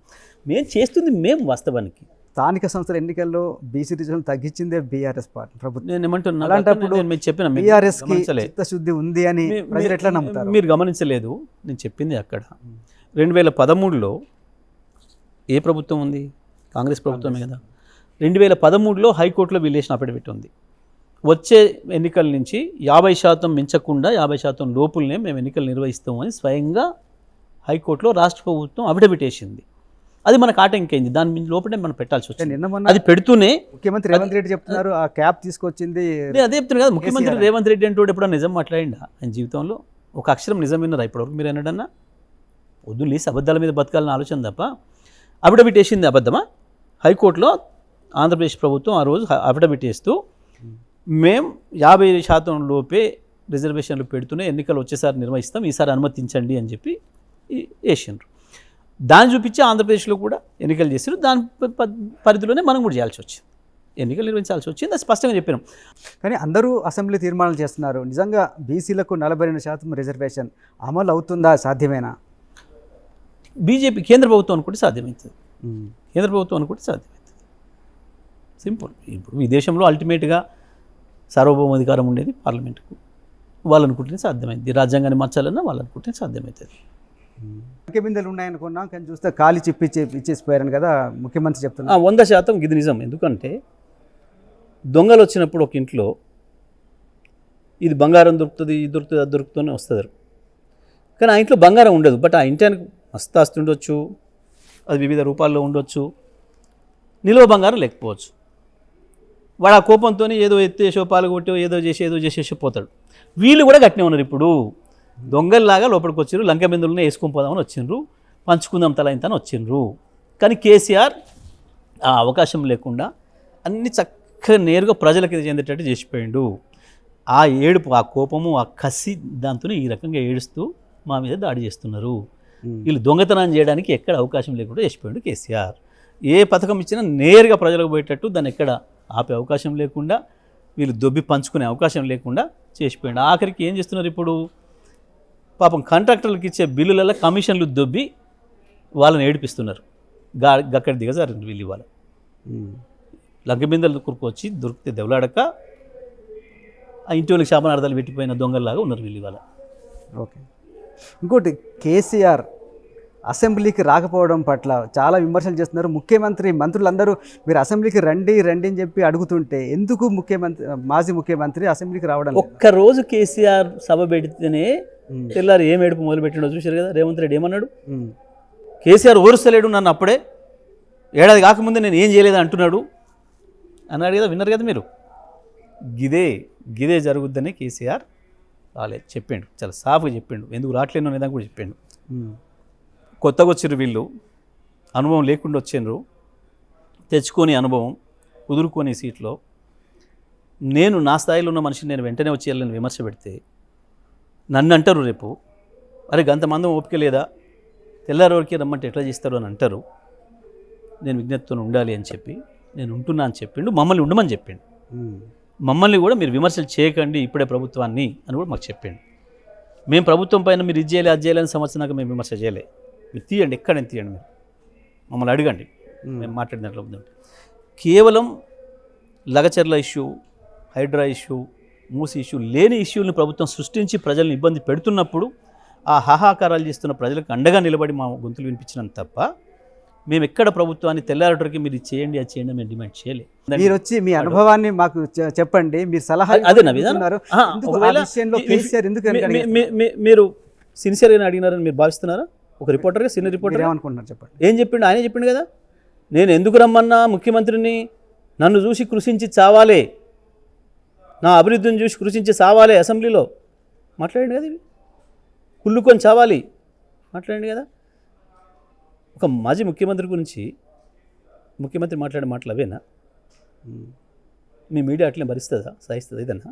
మేము చేస్తుంది మేము వాస్తవానికి. స్థానిక సంస్థల ఎన్నికల్లో బీసీ రిజర్వేషన్ తగ్గించిందే బీఆర్ఎస్ పార్టీ ప్రభుత్వం. నేను ఏమంటున్నా, అలాంటప్పుడు నేను చెప్పిన బీఆర్ఎస్ చిత్తశుద్ధి ఉంది అని ప్రజలు ఎట్లా నమ్ముతారు? మీరు గమనించలేదు, నేను చెప్పింది అక్కడ 2013లో ఏ ప్రభుత్వం ఉంది? కాంగ్రెస్ ప్రభుత్వమే కదా. 2013లో హైకోర్టులో వీలేషన్ అఫిడవిట్ ఉంది. వచ్చే ఎన్నికల నుంచి 50% మించకుండా 50% లోపులనే మేము ఎన్నికలు నిర్వహిస్తామని స్వయంగా హైకోర్టులో రాష్ట్ర ప్రభుత్వం అఫిడవిట్ వేసింది. అది మనకు ఆటంకైంది, దాని లోపలే మనం పెట్టాల్సి వచ్చింది. అది పెడుతూనే ముఖ్యమంత్రి రేవంత్ రెడ్డి చెప్తున్నారు ఆ క్యాప్ తీసుకొచ్చింది. నేను అదే చెప్తున్నాను కదా, ముఖ్యమంత్రి రేవంత్ రెడ్డి అంటే ఎప్పుడన్నా నిజం మాట్లాడిండా ఆయన జీవితంలో? ఒక అక్షరం నిజం విన్నారా ఇప్పటివరకు మీరు అన్నాడన్నా? వద్దు లేసి అబద్ధాల మీద బతకాలని ఆలోచన తప్ప. అఫిడవిట్ వేసింది అబద్ధమా? హైకోర్టులో ఆంధ్రప్రదేశ్ ప్రభుత్వం ఆ రోజు అఫిడవిట్ చేస్తూ మేము 50% లోపే రిజర్వేషన్లు పెడుతూనే ఎన్నికలు వచ్చేసారి నిర్వహిస్తాం, ఈసారి అనుమతించండి అని చెప్పి వేసిండ్రు. దాన్ని చూపించి ఆంధ్రప్రదేశ్లో కూడా ఎన్నికలు చేసారు. దాని పరిధిలోనే మనం కూడా చేయాల్సి వచ్చింది, ఎన్నికలు నిర్వహించాల్సి వచ్చింది. అది స్పష్టంగా చెప్పినాం. కానీ అందరూ అసెంబ్లీ తీర్మానాలు చేస్తున్నారు. నిజంగా బీసీలకు 42% రిజర్వేషన్ అమలు అవుతుందా, సాధ్యమేనా? బీజేపీ కేంద్ర ప్రభుత్వం అనుకుంటే సాధ్యమవుతుంది, కేంద్ర ప్రభుత్వం అనుకుంటే సాధ్యమవుతుంది. సింపుల్. ఇప్పుడు ఈ దేశంలో అల్టిమేట్గా సార్వభౌమాధికారం ఉండేది పార్లమెంటుకు. వాళ్ళు అనుకుంటేనే సాధ్యమైంది. రాజ్యాంగాన్ని మార్చాలన్నా వాళ్ళు అనుకుంటేనే సాధ్యమవుతుంది. బిందెలు ఉన్నాయనుకున్నాం, కానీ చూస్తే ఖాళీ ఇచ్చేసిపోయారని కదా ముఖ్యమంత్రి చెప్తున్నారు. 100% ఇది నిజం. ఎందుకంటే దొంగలు వచ్చినప్పుడు ఒక ఇంట్లో ఇది బంగారం దొరుకుతుంది, ఇది దొరుకుతుంది, అది దొరుకుతూనే వస్తుంది. కానీ ఆ ఇంట్లో బంగారం ఉండదు. బట్ ఆ ఇంటానికి మస్తు ఆస్తి ఉండొచ్చు, అది వివిధ రూపాల్లో ఉండొచ్చు, నిల్వ బంగారం లేకపోవచ్చు. వాడు ఆ కోపంతో ఏదో ఎత్తేసో పాల్గొట్టో ఏదో చేసేసో పోతాడు. వీళ్ళు కూడా గట్టినే ఉన్నారు. ఇప్పుడు దొంగల్లాగా లోపలికి వచ్చిర్రు, లంక బిందులను వేసుకొని పోదామని వచ్చిండ్రు, పంచుకుందాం తల ఇంత అని వచ్చిండ్రు. కానీ కేసీఆర్ ఆ అవకాశం లేకుండా అన్ని చక్కగా నేరుగా ప్రజలకి చెందేటట్టు చేసిపోయిండు. ఆ ఏడుపు, ఆ కోపము, ఆ కసి దాంతో ఈ రకంగా ఏడుస్తూ మా మీద దాడి చేస్తున్నారు. వీళ్ళు దొంగతనం చేయడానికి ఎక్కడ అవకాశం లేకుండా చేసిపోయిండు కేసీఆర్. ఏ పథకం ఇచ్చినా నేరుగా ప్రజలకు పోయేటట్టు దాన్ని ఎక్కడ ఆపే అవకాశం లేకుండా, వీళ్ళు దొబ్బి పంచుకునే అవకాశం లేకుండా చేసిపోయిండు. ఆఖరికి ఏం చేస్తున్నారు ఇప్పుడు, పాపం కాంట్రాక్టర్లకు ఇచ్చే బిల్లులలో కమిషన్లు దొబ్బి వాళ్ళని ఏడిపిస్తున్నారు. గక్కడ దిగజారు వీళ్ళు. ఇవాళ లంక బిందెలు కురుకొచ్చి దొరికితే దెవలాడక ఆ ఇంటి వాళ్ళకి శాపనార్థాలు పెట్టిపోయిన దొంగల్లాగా ఉన్నారు వీళ్ళు ఇవాళ. ఓకే. ఇంకోటి, కేసీఆర్ అసెంబ్లీకి రాకపోవడం పట్ల చాలా విమర్శలు చేస్తున్నారు. మంత్రులందరూ మీరు అసెంబ్లీకి రండి అని చెప్పి అడుగుతుంటే ఎందుకు మాజీ ముఖ్యమంత్రి అసెంబ్లీకి రావడం? ఒక్కరోజు కేసీఆర్ సభ పెడితేనే తెల్లారు ఏం ఏడుపు మొదలు పెట్టిండో చూశారు కదా. రేవంత్ రెడ్డి ఏమన్నాడు, కేసీఆర్ ఓరుస్తలేడు నన్ను, అప్పుడే ఏడాది కాకముందే నేను ఏం చేయలేదు అంటున్నాడు అన్నాడు కదా. విన్నారు కదా మీరు. గిదే జరుగుద్దని కేసీఆర్ రాలేదు, చెప్పిండు, చాలా సాఫ్గా చెప్పిండు. ఎందుకు రావట్లేను అనేదాన్ని కూడా చెప్పిండు. కొత్తగా వచ్చిర్రు వీళ్ళు, అనుభవం లేకుండా వచ్చిండ్రు, తెచ్చుకొని అనుభవం కుదురుకొని సీట్లో. నేను నా స్థాయిలో ఉన్న మనిషిని నేను వెంటనే వచ్చేయాలని విమర్శ పెడితే నన్ను అంటారు రేపు, అరే గంతమంది ఓపిక లేదా, తెల్లారి వరకే రమ్మంటే ఎట్లా చేస్తారు అని అంటారు. నేను విజ్ఞతతో ఉండాలి అని చెప్పి నేను ఉంటున్నా అని చెప్పిండు. మమ్మల్ని ఉండమని చెప్పిండు. మమ్మల్ని కూడా మీరు విమర్శలు చేయకండి ఇప్పుడే ప్రభుత్వాన్ని అని కూడా మాకు చెప్పిండు. మేము ప్రభుత్వం పైన మీరు ఇది చేయాలి అది చేయాలని సంవత్సరానికి మేము విమర్శ చేయలే. మీరు తీయండి, ఎక్కడైనా తీయండి, మీరు మమ్మల్ని అడగండి, మేము మాట్లాడినట్లు ఉందండి. కేవలం లగచర్ల ఇష్యూ, హైడ్రా ఇష్యూ, మూసి ఇష్యూ లేని ఇష్యూలను ప్రభుత్వం సృష్టించి ప్రజలను ఇబ్బంది పెడుతున్నప్పుడు ఆ హాహాకారాలు చేస్తున్న ప్రజలకు అండగా నిలబడి మా గొంతులు వినిపించినంత తప్ప మేము ఎక్కడ ప్రభుత్వాన్ని తెల్లారటరికి మీరు చేయండి అది చేయండి మేము డిమాండ్ చేయలేదు. మీరు వచ్చి మీ అనుభవాన్ని మాకు చెప్పండి, మీరు సలహా అదే నా విధానం. మీరు సిన్సియర్గా అడిగినారని మీరు భావిస్తున్నారా? ఒక రిపోర్టర్గా, సీనియర్ రిపోర్టర్ ఏమనుకుంటున్నారు చెప్పండి. ఏం చెప్పిండు? ఆయనే చెప్పిండు కదా, నేను ఎందుకు రమ్మన్నా ముఖ్యమంత్రిని, నన్ను చూసి కృషించి చావాలే, నా అభివృద్ధిని చూసి కృషించి చావాలే, అసెంబ్లీలో మాట్లాడండి కదా, ఇవి కుళ్ళుకొని చావాలి మాట్లాడండి కదా. ఒక మాజీ ముఖ్యమంత్రి గురించి ముఖ్యమంత్రి మాట్లాడే మాటలు అవేనా? మీ మీడియా అట్లే భరిస్తుందా, సహిస్తుందా? ఇదన్నా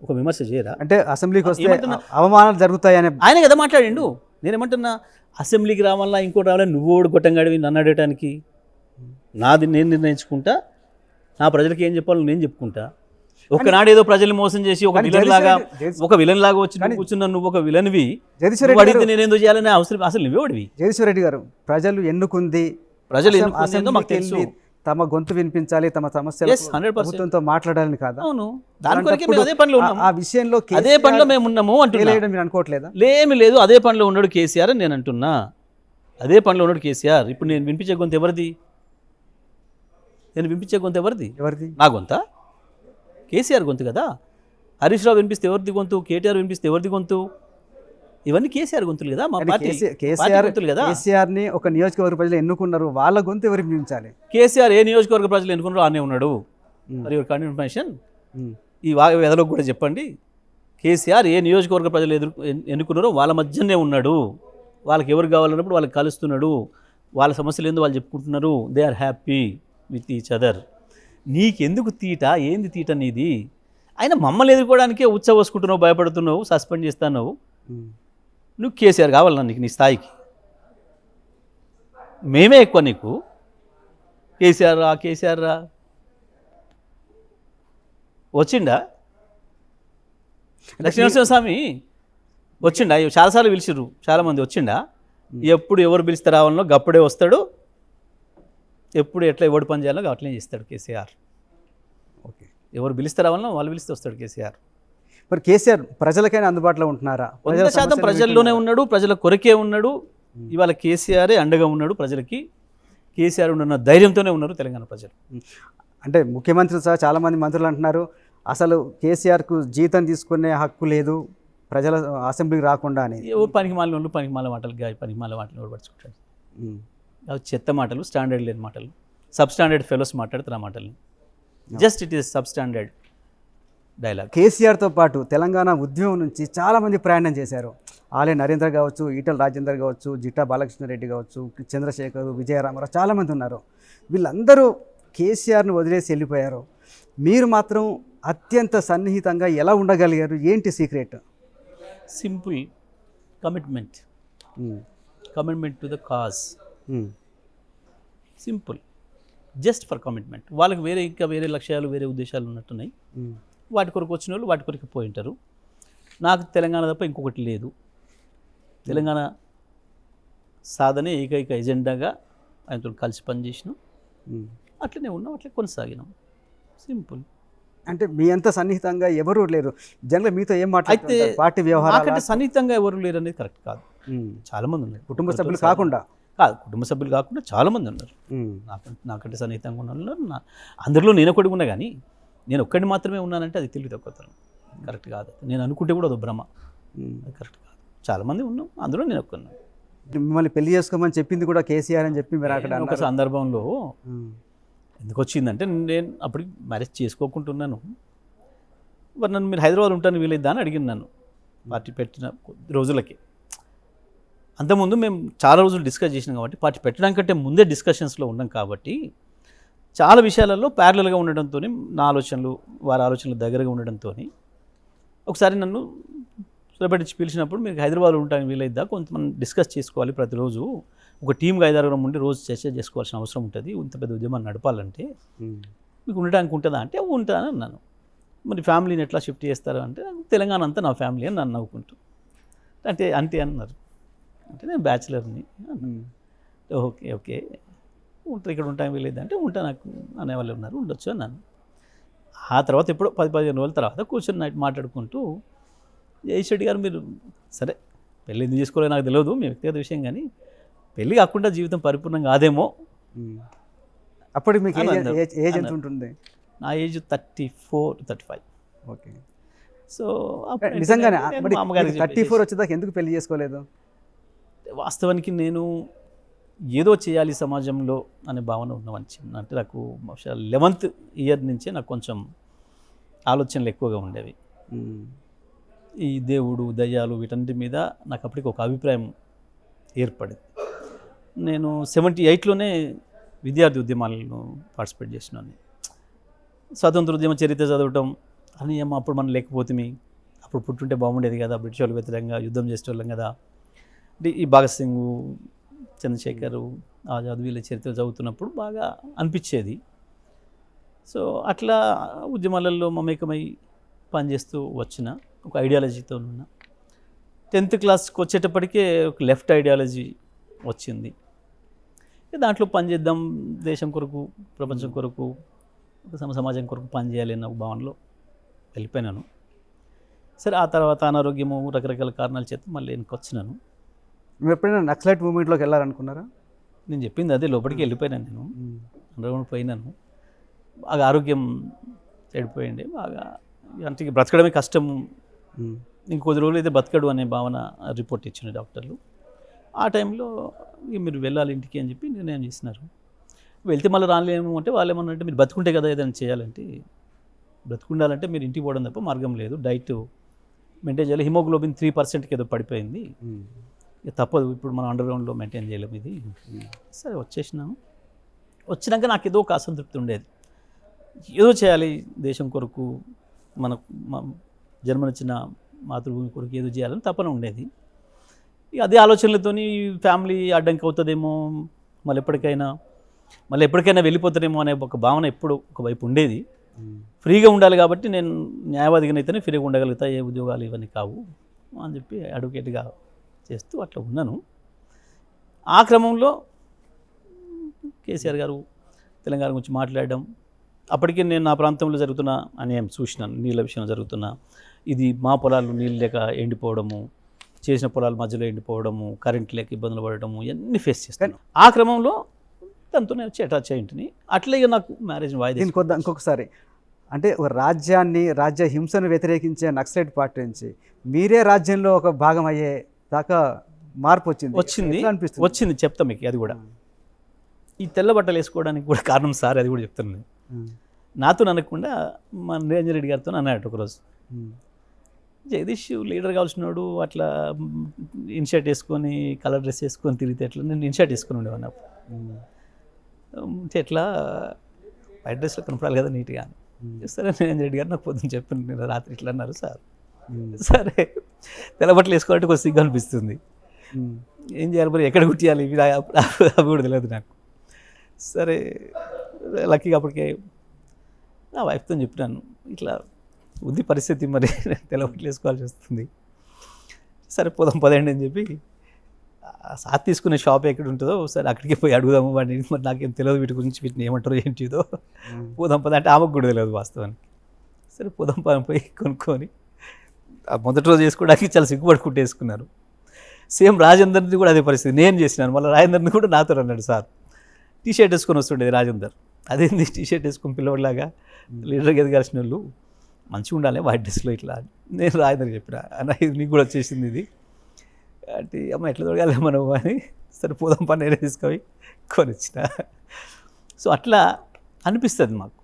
ఒక విమర్శ చేయరా? అంటే అసెంబ్లీకి వస్తే అవమానాలు జరుగుతాయని ఆయన కదా మాట్లాడిండు. నేనేమంటున్నా, అసెంబ్లీకి రావాలా ఇంకోటి రావాలని నువ్వు ఓడి గొట్టంగాడివి నన్ను అడగటానికి? నాది నేను నిర్ణయించుకుంటా, నా ప్రజలకి ఏం చెప్పాలో నేను చెప్పుకుంటా. ఒకనాడు ఏదో ప్రజల్ని మోసం చేసి ఒక విలన్ లాగా వచ్చి కూర్చున్నా నువ్వు ఒక విలన్వి, అడిగితే నేను ఎందుకు చేయాలని అవసరం? అసలు నువ్వేవాడివి? జగదీశ్వర్ రెడ్డి గారు, ప్రజలు ఎన్నుకుంది మాకు తెలుసు, తమ గొంతు వినిపించాలి, తమ సమస్యలు ప్రభుత్వంతో మాట్లాడాలని కాదా? అవును, దాని కొరకే మేము అదే పనిలో ఉన్నాము. ఆ విషయంలో అదే పనిలో మేము ఉన్నాము అంటున్నా. మీరు అనుకోవట్లేదా? లేమి లేదు, అదే పనిలో ఉన్నాడు కేసీఆర్ అని నేను అంటున్నా. అదే పనిలో ఉన్నాడు కేసీఆర్. ఇప్పుడు నేను వినిపించే గొంతు ఎవరిది? నేను వినిపించే గొంతు ఎవరిది? నా గొంత? కేసీఆర్ గొంతు కదా. హరీష్ రావు వినిపిస్తే ఎవరిది గొంతు? కేటీఆర్ వినిపిస్తే ఎవరిది గొంతు? ఇవన్నీ కేసీఆర్ గొంతులు కదా, మా పార్టీ గొంతులు కదా. కేసీఆర్ని ఒక నియోజకవర్గ ప్రజలు ఎన్నుకున్నారు, వాళ్ళ గొంతు ఎవరు వినిపించాలి? కేసీఆర్ ఏ నియోజకవర్గ ప్రజలు ఎన్నుకున్నారో ఆనే ఉన్నాడు. మరి కన్ఫర్మేషన్ ఈ వెదలకు కూడా చెప్పండి. కేసీఆర్ ఏ నియోజకవర్గ ప్రజలు ఎన్నుకున్నారో వాళ్ళ మధ్యనే ఉన్నాడు. వాళ్ళకి ఎవరు కావాలన్నప్పుడు వాళ్ళకి కలుస్తున్నాడు. వాళ్ళ సమస్యలు ఏందో వాళ్ళు చెప్పుకుంటున్నారు. They are happy. With each other. నీకెందుకు తీట, ఏంది తీట నీది? ఆయన మమ్మల్ని ఎదుర్కోవడానికే ఉచ్చబోసుకుంటున్నావు, భయపడుతున్నావు, సస్పెండ్ చేస్తున్నావు. నువ్వు కేసీఆర్ కావాలన్నా నీకు, నీ స్థాయికి మేమే ఎక్కువ నీకు. కేసీఆర్ రా వచ్చిండా? లక్ష్మీనరసింహస్వామి వచ్చిండా? చాలాసార్లు పిలిచిర్రు, చాలామంది వచ్చిండా? ఎప్పుడు ఎవరు పిలిస్తే రావాలనో గప్పుడే వస్తాడు, ఎప్పుడు ఎట్లా ఎవడు పని చేయాలో అట్లనే చేస్తాడు కేసీఆర్. ఓకే, ఎవరు పిలిస్తే రావాలనో వాళ్ళు పిలిస్తే వస్తాడు కేసీఆర్. మరి కేసీఆర్ ప్రజలకైనా అందుబాటులో ఉంటున్నారా? 100% ప్రజల్లోనే ఉన్నాడు, ప్రజల కొరకే ఉన్నాడు. ఇవాళ కేసీఆరే అండగా ఉన్నాడు ప్రజలకి. కేసీఆర్ ఉన్న ధైర్యంతోనే ఉన్నారు తెలంగాణ ప్రజలు. అంటే ముఖ్యమంత్రి సహా చాలామంది మంత్రులు అంటున్నారు అసలు కేసీఆర్కు జీతం తీసుకునే హక్కు లేదు ప్రజల అసెంబ్లీకి రాకుండా అని. ఎవరు పనికి మాల మాటలు ఎవరు పడుచుకుంటాడు? అవి చెత్త మాటలు, స్టాండర్డ్ లేని మాటలు, సబ్ స్టాండర్డ్ ఫెలోస్ మాట్లాడుతారు ఆ మాటలు. Just it is sub standard dialogue. కేసీఆర్తో పాటు తెలంగాణ ఉద్యమం నుంచి చాలామంది ప్రయాణం చేశారు. ఆలయ నరేంద్ర కావచ్చు, ఈటల రాజేందర్ కావచ్చు, జిట్టా బాలకృష్ణారెడ్డి కావచ్చు, చంద్రశేఖర్, విజయరామరావు, చాలామంది ఉన్నారు. వీళ్ళందరూ కేసీఆర్ను వదిలేసి వెళ్ళిపోయారు. మీరు మాత్రం అత్యంత సన్నిహితంగా ఎలా ఉండగలిగారు? ఏంటి secret? Simple commitment to the cause. Simple, just for commitment. వాళ్ళకి వేరే లక్ష్యాలు, వేరే ఉద్దేశాలు ఉన్నట్టున్నాయి. వాటి కొరకు వచ్చిన వాళ్ళు వాటి కొరకు పోయింటారు. నాకు తెలంగాణ తప్ప ఇంకొకటి లేదు. తెలంగాణ సాధనే ఏకైక ఎజెండాగా ఆయనతో కలిసి పనిచేసినాం. అట్లనే ఉన్నాం, అట్లా కొనసాగినాం. సింపుల్. అంటే మీ అంత సన్నిహితంగా ఎవరు లేరు జనరల్ మీతో ఏం మాట్లాడితే పార్టీ వ్యవహారాలు సన్నిహితంగా ఎవరు లేరు అనేది కరెక్ట్ కాదు. చాలామంది ఉన్నారు, కుటుంబ సభ్యులు కాకుండా కుటుంబ సభ్యులు కాకుండా చాలామంది ఉన్నారు. నాకంటే సన్నిహితంగా ఉన్న వాళ్ళు ఉన్నారు. అందరిలో నేను ఒకటి ఉన్నా, కానీ నేను ఒక్కడిని మాత్రమే ఉన్నానంటే అది తెలివి తక్కువతనం, కరెక్ట్ కాదు. నేను అనుకుంటే కూడా అది భ్రమ, అది కరెక్ట్ కాదు. చాలామంది ఉన్నాం, అందులో నేను ఒక్కన్నాను. మిమ్మల్ని పెళ్లి చేసుకోమని చెప్పింది కూడా కేసీఆర్ అని చెప్పి మీరు అక్కడ ఒక సందర్భంలో ఎందుకు వచ్చిందంటే, నేను అప్పుడు మ్యారేజ్ చేసుకోకుంటున్నాను. మరి నన్ను మీరు హైదరాబాద్ ఉంటాను వీలైద్దా అని అడిగింది నన్ను పార్టీ పెట్టిన కొద్ది రోజులకి. అంతకుముందు మేము చాలా రోజులు డిస్కస్ చేసినాం కాబట్టి, పార్టీ పెట్టడానికంటే ముందే డిస్కషన్స్లో ఉన్నాం కాబట్టి, చాలా విషయాలలో ప్యారలల్గా ఉండడంతో నా ఆలోచనలు వారి ఆలోచనలు దగ్గరగా ఉండడంతో ఒకసారి నన్ను సురపేట పిలిచినప్పుడు, మీరు హైదరాబాద్లో ఉంటానికి వీలైద్దా, కొంతమంది డిస్కస్ చేసుకోవాలి, ప్రతిరోజు ఒక టీమ్గా 5-6 ఉండి రోజు చర్చ చేసుకోవాల్సిన అవసరం ఉంటుంది, ఇంత పెద్ద ఉద్యమాన్ని నడపాలంటే మీకు ఉండడానికి ఉంటుందా అంటే ఉంటానని అన్నాను. మరి ఫ్యామిలీని ఎట్లా షిఫ్ట్ చేస్తారు అంటే, తెలంగాణ అంతా నా ఫ్యామిలీ అని నన్ను నవ్వుకుంటూ అంటే అన్నారు. అంటే నేను బ్యాచిలర్ని. ఓకే ఉంటారు, ఇక్కడ ఉంటాను వీలేదు అంటే ఉంటా నాకు అనేవాళ్ళు ఉన్నారు, ఉండొచ్చు అన్నాను. ఆ తర్వాత ఎప్పుడో 10-15 రోజుల తర్వాత కూర్చొని నైట్ మాట్లాడుకుంటూ, జగదీష్ రెడ్డి గారు మీరు సరే పెళ్ళి ఎందుకు చేసుకోలేదు నాకు తెలియదు, మీ వ్యక్తిగత విషయం, కానీ పెళ్ళి కాకుండా జీవితం పరిపూర్ణం కాదేమో. అప్పుడు మీకు ఏజ్ ఎంత ఉంటుంది? నా ఏజ్ 34-35. ఓకే. సో నిజంగానే 34 వచ్చేదాకా ఎందుకు పెళ్లి చేసుకోలేదు? వాస్తవానికి నేను ఏదో చేయాలి సమాజంలో అనే భావన ఉన్నవని, అంటే నాకు 11th ఇయర్ నుంచే నాకు కొంచెం ఆలోచనలు ఎక్కువగా ఉండేవి. ఈ దేవుడు, దయ్యాలు వీటన్నిటి మీద నాకు అప్పటికి ఒక అభిప్రాయం ఏర్పడింది. నేను 78లోనే విద్యార్థి ఉద్యమాలను పార్టిసిపేట్ చేసినాను. స్వాతంత్ర ఉద్యమ చరిత్ర చదవటం అని, అప్పుడు మనం లేకపోతే అప్పుడు పుట్టుంటే బాగుండేది కదా, బ్రిటిష్ వాళ్ళకి వ్యతిరేకంగా యుద్ధం చేసేవాళ్ళం కదా. అంటే ఈ భగత్ సింగ్, చంద్రశేఖర్, ఆజాద్ వీళ్ళ చరిత్ర చదువుతున్నప్పుడు బాగా అనిపించేది. సో అట్లా ఉద్యమాలలో మమేకమై పనిచేస్తూ వచ్చిన ఒక ఐడియాలజీతో ఉన్న 10th క్లాస్కి వచ్చేటప్పటికే ఒక లెఫ్ట్ ఐడియాలజీ వచ్చింది. దాంట్లో పనిచేద్దాం, దేశం కొరకు, ప్రపంచం కొరకు, సమాజం కొరకు పనిచేయాలి అన్న భావనలో వెళ్ళిపోయినాను. సరే ఆ తర్వాత అనారోగ్యము, రకరకాల కారణాల చేత మళ్ళీ వెనక్కి వచ్చినాను. మీరు ఎప్పుడైనా నక్సలైట్ మూవ్మెంట్లోకి వెళ్ళాలనుకున్నారా? నేను చెప్పింది అదే, లోపలికి వెళ్ళిపోయినాను. నేను అండర్గ్రౌండ్ పోయినాను. బాగా ఆరోగ్యం చెడిపోయింది, బాగా అంటే బ్రతకడమే కష్టం, ఇంకొద్ది రోజులు అయితే బతకడు అనే భావన రిపోర్ట్ ఇచ్చిన డాక్టర్లు. ఆ టైంలో మీరు వెళ్ళాలి ఇంటికి అని చెప్పి నిర్ణయం చేసినారు. వెళ్తే మళ్ళీ రాలేము అంటే వాళ్ళు ఏమన్నారంటే, మీరు బతుకుంటే కదా ఏదైనా చేయాలంటే, బ్రతుకుండాలంటే మీరు ఇంటికి పోవడం తప్ప మార్గం లేదు, డైట్ మెయింటైన్ చేయాలి. హిమోగ్లోబిన్ 3%కి ఏదో పడిపోయింది, తప్పదు, ఇప్పుడు మనం అండర్గ్రౌండ్లో మెయింటైన్ చేయలేము ఇది. సరే వచ్చేసినాము. వచ్చినాక నాకు ఏదో ఒక అసంతృప్తి ఉండేది, ఏదో చేయాలి దేశం కొరకు, మనకు జన్మనిచ్చిన మాతృభూమి కొరకు ఏదో చేయాలని తపన ఉండేది. ఇక అదే ఆలోచనలతోని ఫ్యామిలీ అడ్డంకి అవుతుందేమో, మళ్ళీ ఎప్పటికైనా వెళ్ళిపోతారేమో అనే ఒక భావన ఎప్పుడు ఒకవైపు ఉండేది. ఫ్రీగా ఉండాలి కాబట్టి నేను న్యాయవాదిగానైతేనే ఫ్రీగా ఉండగలుగుతా, ఏ ఉద్యోగాలు ఇవన్నీ కావు అని చెప్పి అడ్వకేట్గా చేస్తూ అట్లా ఉన్నాను. ఆ క్రమంలో కేసీఆర్ గారు తెలంగాణ గురించి మాట్లాడడం, అప్పటికే నేను నా ప్రాంతంలో జరుగుతున్న అన్యాయం చూసినాను, నీళ్ళ విషయంలో జరుగుతున్న ఇది, మా పొలాలు నీళ్ళు లేక ఎండిపోవడము, చేసిన పొలాల మధ్యలో ఎండిపోవడము, కరెంట్ లేక ఇబ్బందులు పడడము, ఇవన్నీ ఫేస్ చేస్తాను. ఆ క్రమంలో దాంతో నేను అటాచ్ అయ్యింటిని. అట్లే ఇక నాకు మ్యారేజ్ వాయిదా. ఇంకొకసారి అంటే ఒక రాజ్య హింసను వ్యతిరేకించే నక్సలైట్ పార్టీ నుంచి మీరే రాజ్యంలో ఒక భాగం అయ్యే దాకా మార్పు వచ్చింది చెప్తా మీకు. అది కూడా ఈ తెల్ల బట్టలు వేసుకోవడానికి కూడా కారణం సార్, అది కూడా చెప్తాను నేను. నాతో అనకుండా మా నిరంజన్ రెడ్డి గారితో అన్నాడు ఒకరోజు, జగదీష్ లీడర్ కావాల్సినాడు, అట్లా ఇన్షర్ట్ వేసుకొని కలర్ డ్రెస్ వేసుకొని తిరిగితే ఎట్లా, నేను ఇన్షర్ట్ వేసుకొని ఉండేవాడిని అప్పుడు. ఎట్లా వైట్ డ్రెస్లో కనపడాలి కదా నీట్గా అని. సరే నిరంజన్ రెడ్డి గారు నాకు పొద్దున్న చెప్పాను, నేను రాత్రి ఇట్లా అన్నారు సార్. సరే తెల్లబట్టలు వేసుకోవాలంటే కొంచెం సిగ్గు అనిపిస్తుంది, ఏం చేయాలి మరి, ఎక్కడ కుట్టియాలి, అవి కూడా తెలియదు నాకు. సరే లక్కీగా అప్పటికే నా వైఫ్తో చెప్పినాను, ఇట్లా ఉంది పరిస్థితి, మరి తెల్లబట్టలు వేసుకోవాల్సి వస్తుంది. సరే పోదాం పదండి అని చెప్పి, సాత్ తీసుకునే షాప్ ఎక్కడ ఉంటుందో సరే అక్కడికి పోయి అడుగుదాము వాడిని, మరి నాకేం తెలియదు వీటి గురించి, వీటిని ఏమంటారో ఏంటిదో, పోదాం పద అంటే ఆమెకు కూడా తెలియదు వాస్తవానికి. సరే పోదాం పదం పోయి కొనుక్కొని మొదటి రోజు వేసుకోవడానికి చాలా సిగ్గుపడుకుంటూ వేసుకున్నారు. సేమ్ రాజేందర్ది కూడా అదే పరిస్థితి, నేను చేసినాను. మళ్ళీ రాజేందర్ని కూడా నాతో అన్నాడు సార్, టీషర్ట్ వేసుకొని వస్తుండేది రాజేందర్, అదేంది టీషర్ట్ వేసుకొని పిల్లవాడిలాగా లీడర్గా ఎదగాల్సిన వాళ్ళు మంచిగా ఉండాలి వైట్ డ్రెస్లో ఇట్లా. నేను రాజేందర్ చెప్పిన, అన్న ఇది నీకు కూడా వచ్చేసింది ఇది అంటే, అమ్మ ఎట్లా తొడగాలి మనం అని. సరే పోదాం పని నేనే తీసుకొని కొనిచ్చిన. సో అట్లా అనిపిస్తుంది మాకు,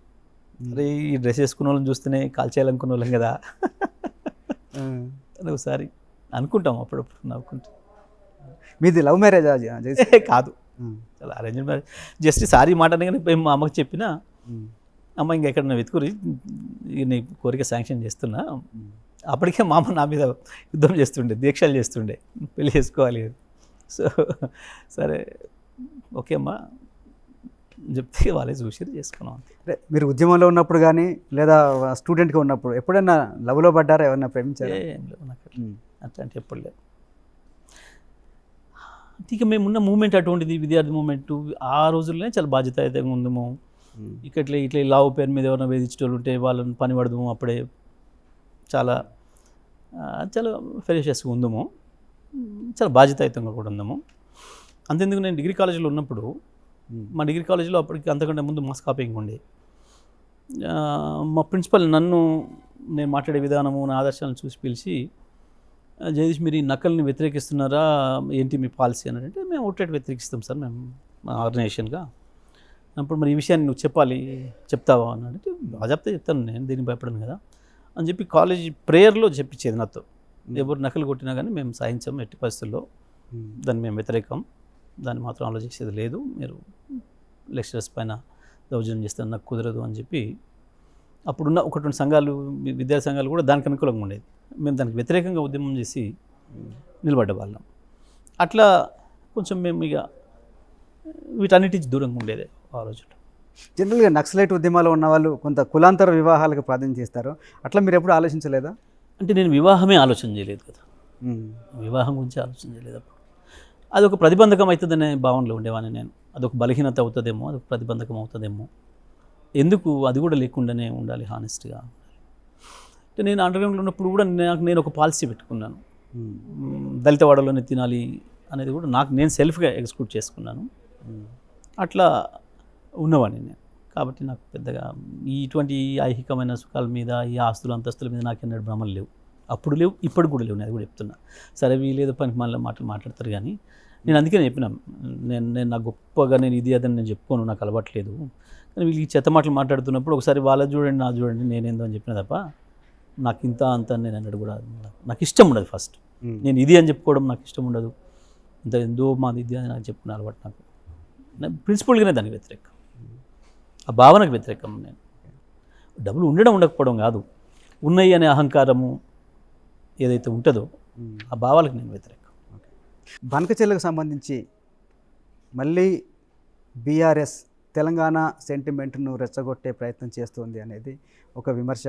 అరే ఈ డ్రెస్ వేసుకున్న వాళ్ళని చూస్తేనే కాల్ చేయాలనుకున్న వాళ్ళం కదా అని ఒకసారి అనుకుంటాం అప్పుడప్పుడు నవ్వుకుంటాం. మీది లవ్ మ్యారేజ్ కాదు, చాలా అరేంజ్ మ్యారేజ్. జస్ట్ సారీ మాట కానీ మా అమ్మకి చెప్పినా, అమ్మ ఇంకా ఎక్కడ వెతుకురి నీ కోరిక శాంక్షన్ చేస్తున్నా. అప్పటికే మా అమ్మ నా మీద యుద్ధం చేస్తుండే, దీక్షలు చేస్తుండే, పెళ్లి చేసుకోవాలి. సో సరే ఓకే అమ్మ చెప్తే వాళ్ళే చూసి చేసుకున్నాం అంతే. అంటే మీరు ఉద్యమంలో ఉన్నప్పుడు కానీ లేదా స్టూడెంట్గా ఉన్నప్పుడు ఎప్పుడైనా లవ్లో పడ్డారా, ఎవరైనా ప్రేమించారా? ఏం లేవు నాకు అట్లాంటి ఎప్పుడు లేదు. ఇక మేమున్న మూమెంట్ అటువంటిది, విద్యార్థి మూమెంట్ ఆ రోజుల్లోనే చాలా బాధ్యతాయుతంగా ఉందము. ఇట్లా లావు పేరు మీద ఎవరైనా వేధించేటోళ్ళు ఉంటే వాళ్ళని పని పడదాము, అప్పుడే చాలా ఫెరిషియస్గా ఉందము, చాలా బాధ్యతాయుతంగా కూడా ఉందము. అంతెందుకు నేను డిగ్రీ కాలేజీలో ఉన్నప్పుడు, మా డిగ్రీ కాలేజీలో అప్పటికి అంతకంటే ముందు మాస్ కాపీయింగ్ ఉండే. మా ప్రిన్సిపల్ నేను మాట్లాడే విధానము, నా ఆదర్శాలను చూసి పిలిచి, జగదీష్ మీరు ఈ నకల్ని వ్యతిరేకిస్తున్నారా, ఏంటి మీ పాలసీ అని అంటే, మేము అవుట్లెట్ వ్యతిరేకిస్తాం సార్ మేము మా ఆర్గనైజేషన్గా. అప్పుడు మరి ఈ విషయాన్ని నువ్వు చెప్తావా అని అంటే, బాగా చెప్తాను, నేను దీన్ని భయపడను కదా అని చెప్పి కాలేజీ ప్రేయర్లో చెప్పించేది నాతో. ఎవరు నకలు కొట్టినా కానీ మేము సాధించాము ఎట్టి పరిస్థితుల్లో, దాన్ని మేము వ్యతిరేకం, దాన్ని మాత్రం ఆలోచించేది లేదు, మీరు లెక్చరర్స్ పైన దౌర్జన్యం చేస్తే నాకు కుదరదు అని చెప్పి. అప్పుడున్న ఒకటి రెండు సంఘాలు, విద్యార్థి సంఘాలు కూడా దానికి అనుకూలంగా ఉండేది, మేము దానికి వ్యతిరేకంగా ఉద్యమం చేసి నిలబడ్డ వాళ్ళం. అట్లా కొంచెం మేము ఇక వీటన్నిటి దూరంగా ఉండేది ఆ రోజుల్లో. జనరల్గా నక్సలైట్ ఉద్యమాలు ఉన్న వాళ్ళు కొంత కులాంతర వివాహాలకు ప్రాధాన్యత చేస్తారు, అట్లా మీరు ఎప్పుడు ఆలోచించలేదా? అంటే నేను వివాహమే ఆలోచన చేయలేదు కదా, వివాహం గురించి ఆలోచన చేయలేదు అప్పుడు. అదొక ప్రతిబంధకం అవుతుందనే భావనలో ఉండేవాడిని నేను. అదొక బలహీనత అవుతుందేమో, అదొక ప్రతిబంధకం అవుతుందేమో, ఎందుకు అది కూడా లేకుండానే ఉండాలి హానెస్ట్గా. అంటే నేను అండర్గ్రౌండ్లో ఉన్నప్పుడు కూడా నేను ఒక పాలసీ పెట్టుకున్నాను, దళిత వాడలోనే తినాలి అనేది కూడా నేను సెల్ఫ్గా ఎగ్జిక్యూట్ చేసుకున్నాను. అట్లా ఉన్నవాడిని నేను. కాబట్టి నాకు పెద్దగా ఇటువంటి ఐహికమైన సుఖాల మీద, ఈ ఆస్తుల అంతస్తుల మీద నాకు ఎన్నడూ భ్రమలు లేవు. అప్పుడు లేవు, ఇప్పుడు కూడా లేవు. నేను అది కూడా చెప్తున్నా. సరే వీలేదు పనికి మళ్ళీ మాట్లాడతారు కానీ నేను అందుకే చెప్పిన, నేను నా గొప్పగా నేను ఇది అదని నేను చెప్పుకోను, నాకు అలవాట్లేదు. కానీ వీళ్ళు ఈ చెత్త మాటలు మాట్లాడుతున్నప్పుడు ఒకసారి వాళ్ళ చూడండి, నా చూడండి, నేనేందో అని చెప్పిన తప్ప నాకు ఇంత అంత నేను అన్నట్టు కూడా నాకు ఇష్టం ఉండదు. ఫస్ట్ నేను ఇది అని చెప్పుకోవడం నాకు ఇష్టం ఉండదు. ఇంత ఎందో మాది ఇది అని నాకు చెప్పుకునే అలవాటు నాకు ప్రిన్సిపల్గానే దానికి వ్యతిరేకం. ఆ భావనకు వ్యతిరేకం నేను. డబ్బులు ఉండడం ఉండకపోవడం కాదు, ఉన్నాయి అనే అహంకారము ఏదైతే ఉంటుందో ఆ భావాలకు నేను వ్యతిరేకం. బనకచెర్లకు సంబంధించి మళ్ళీ బీఆర్ఎస్ తెలంగాణ సెంటిమెంట్ను రెచ్చగొట్టే ప్రయత్నం చేస్తుంది అనేది ఒక విమర్శ.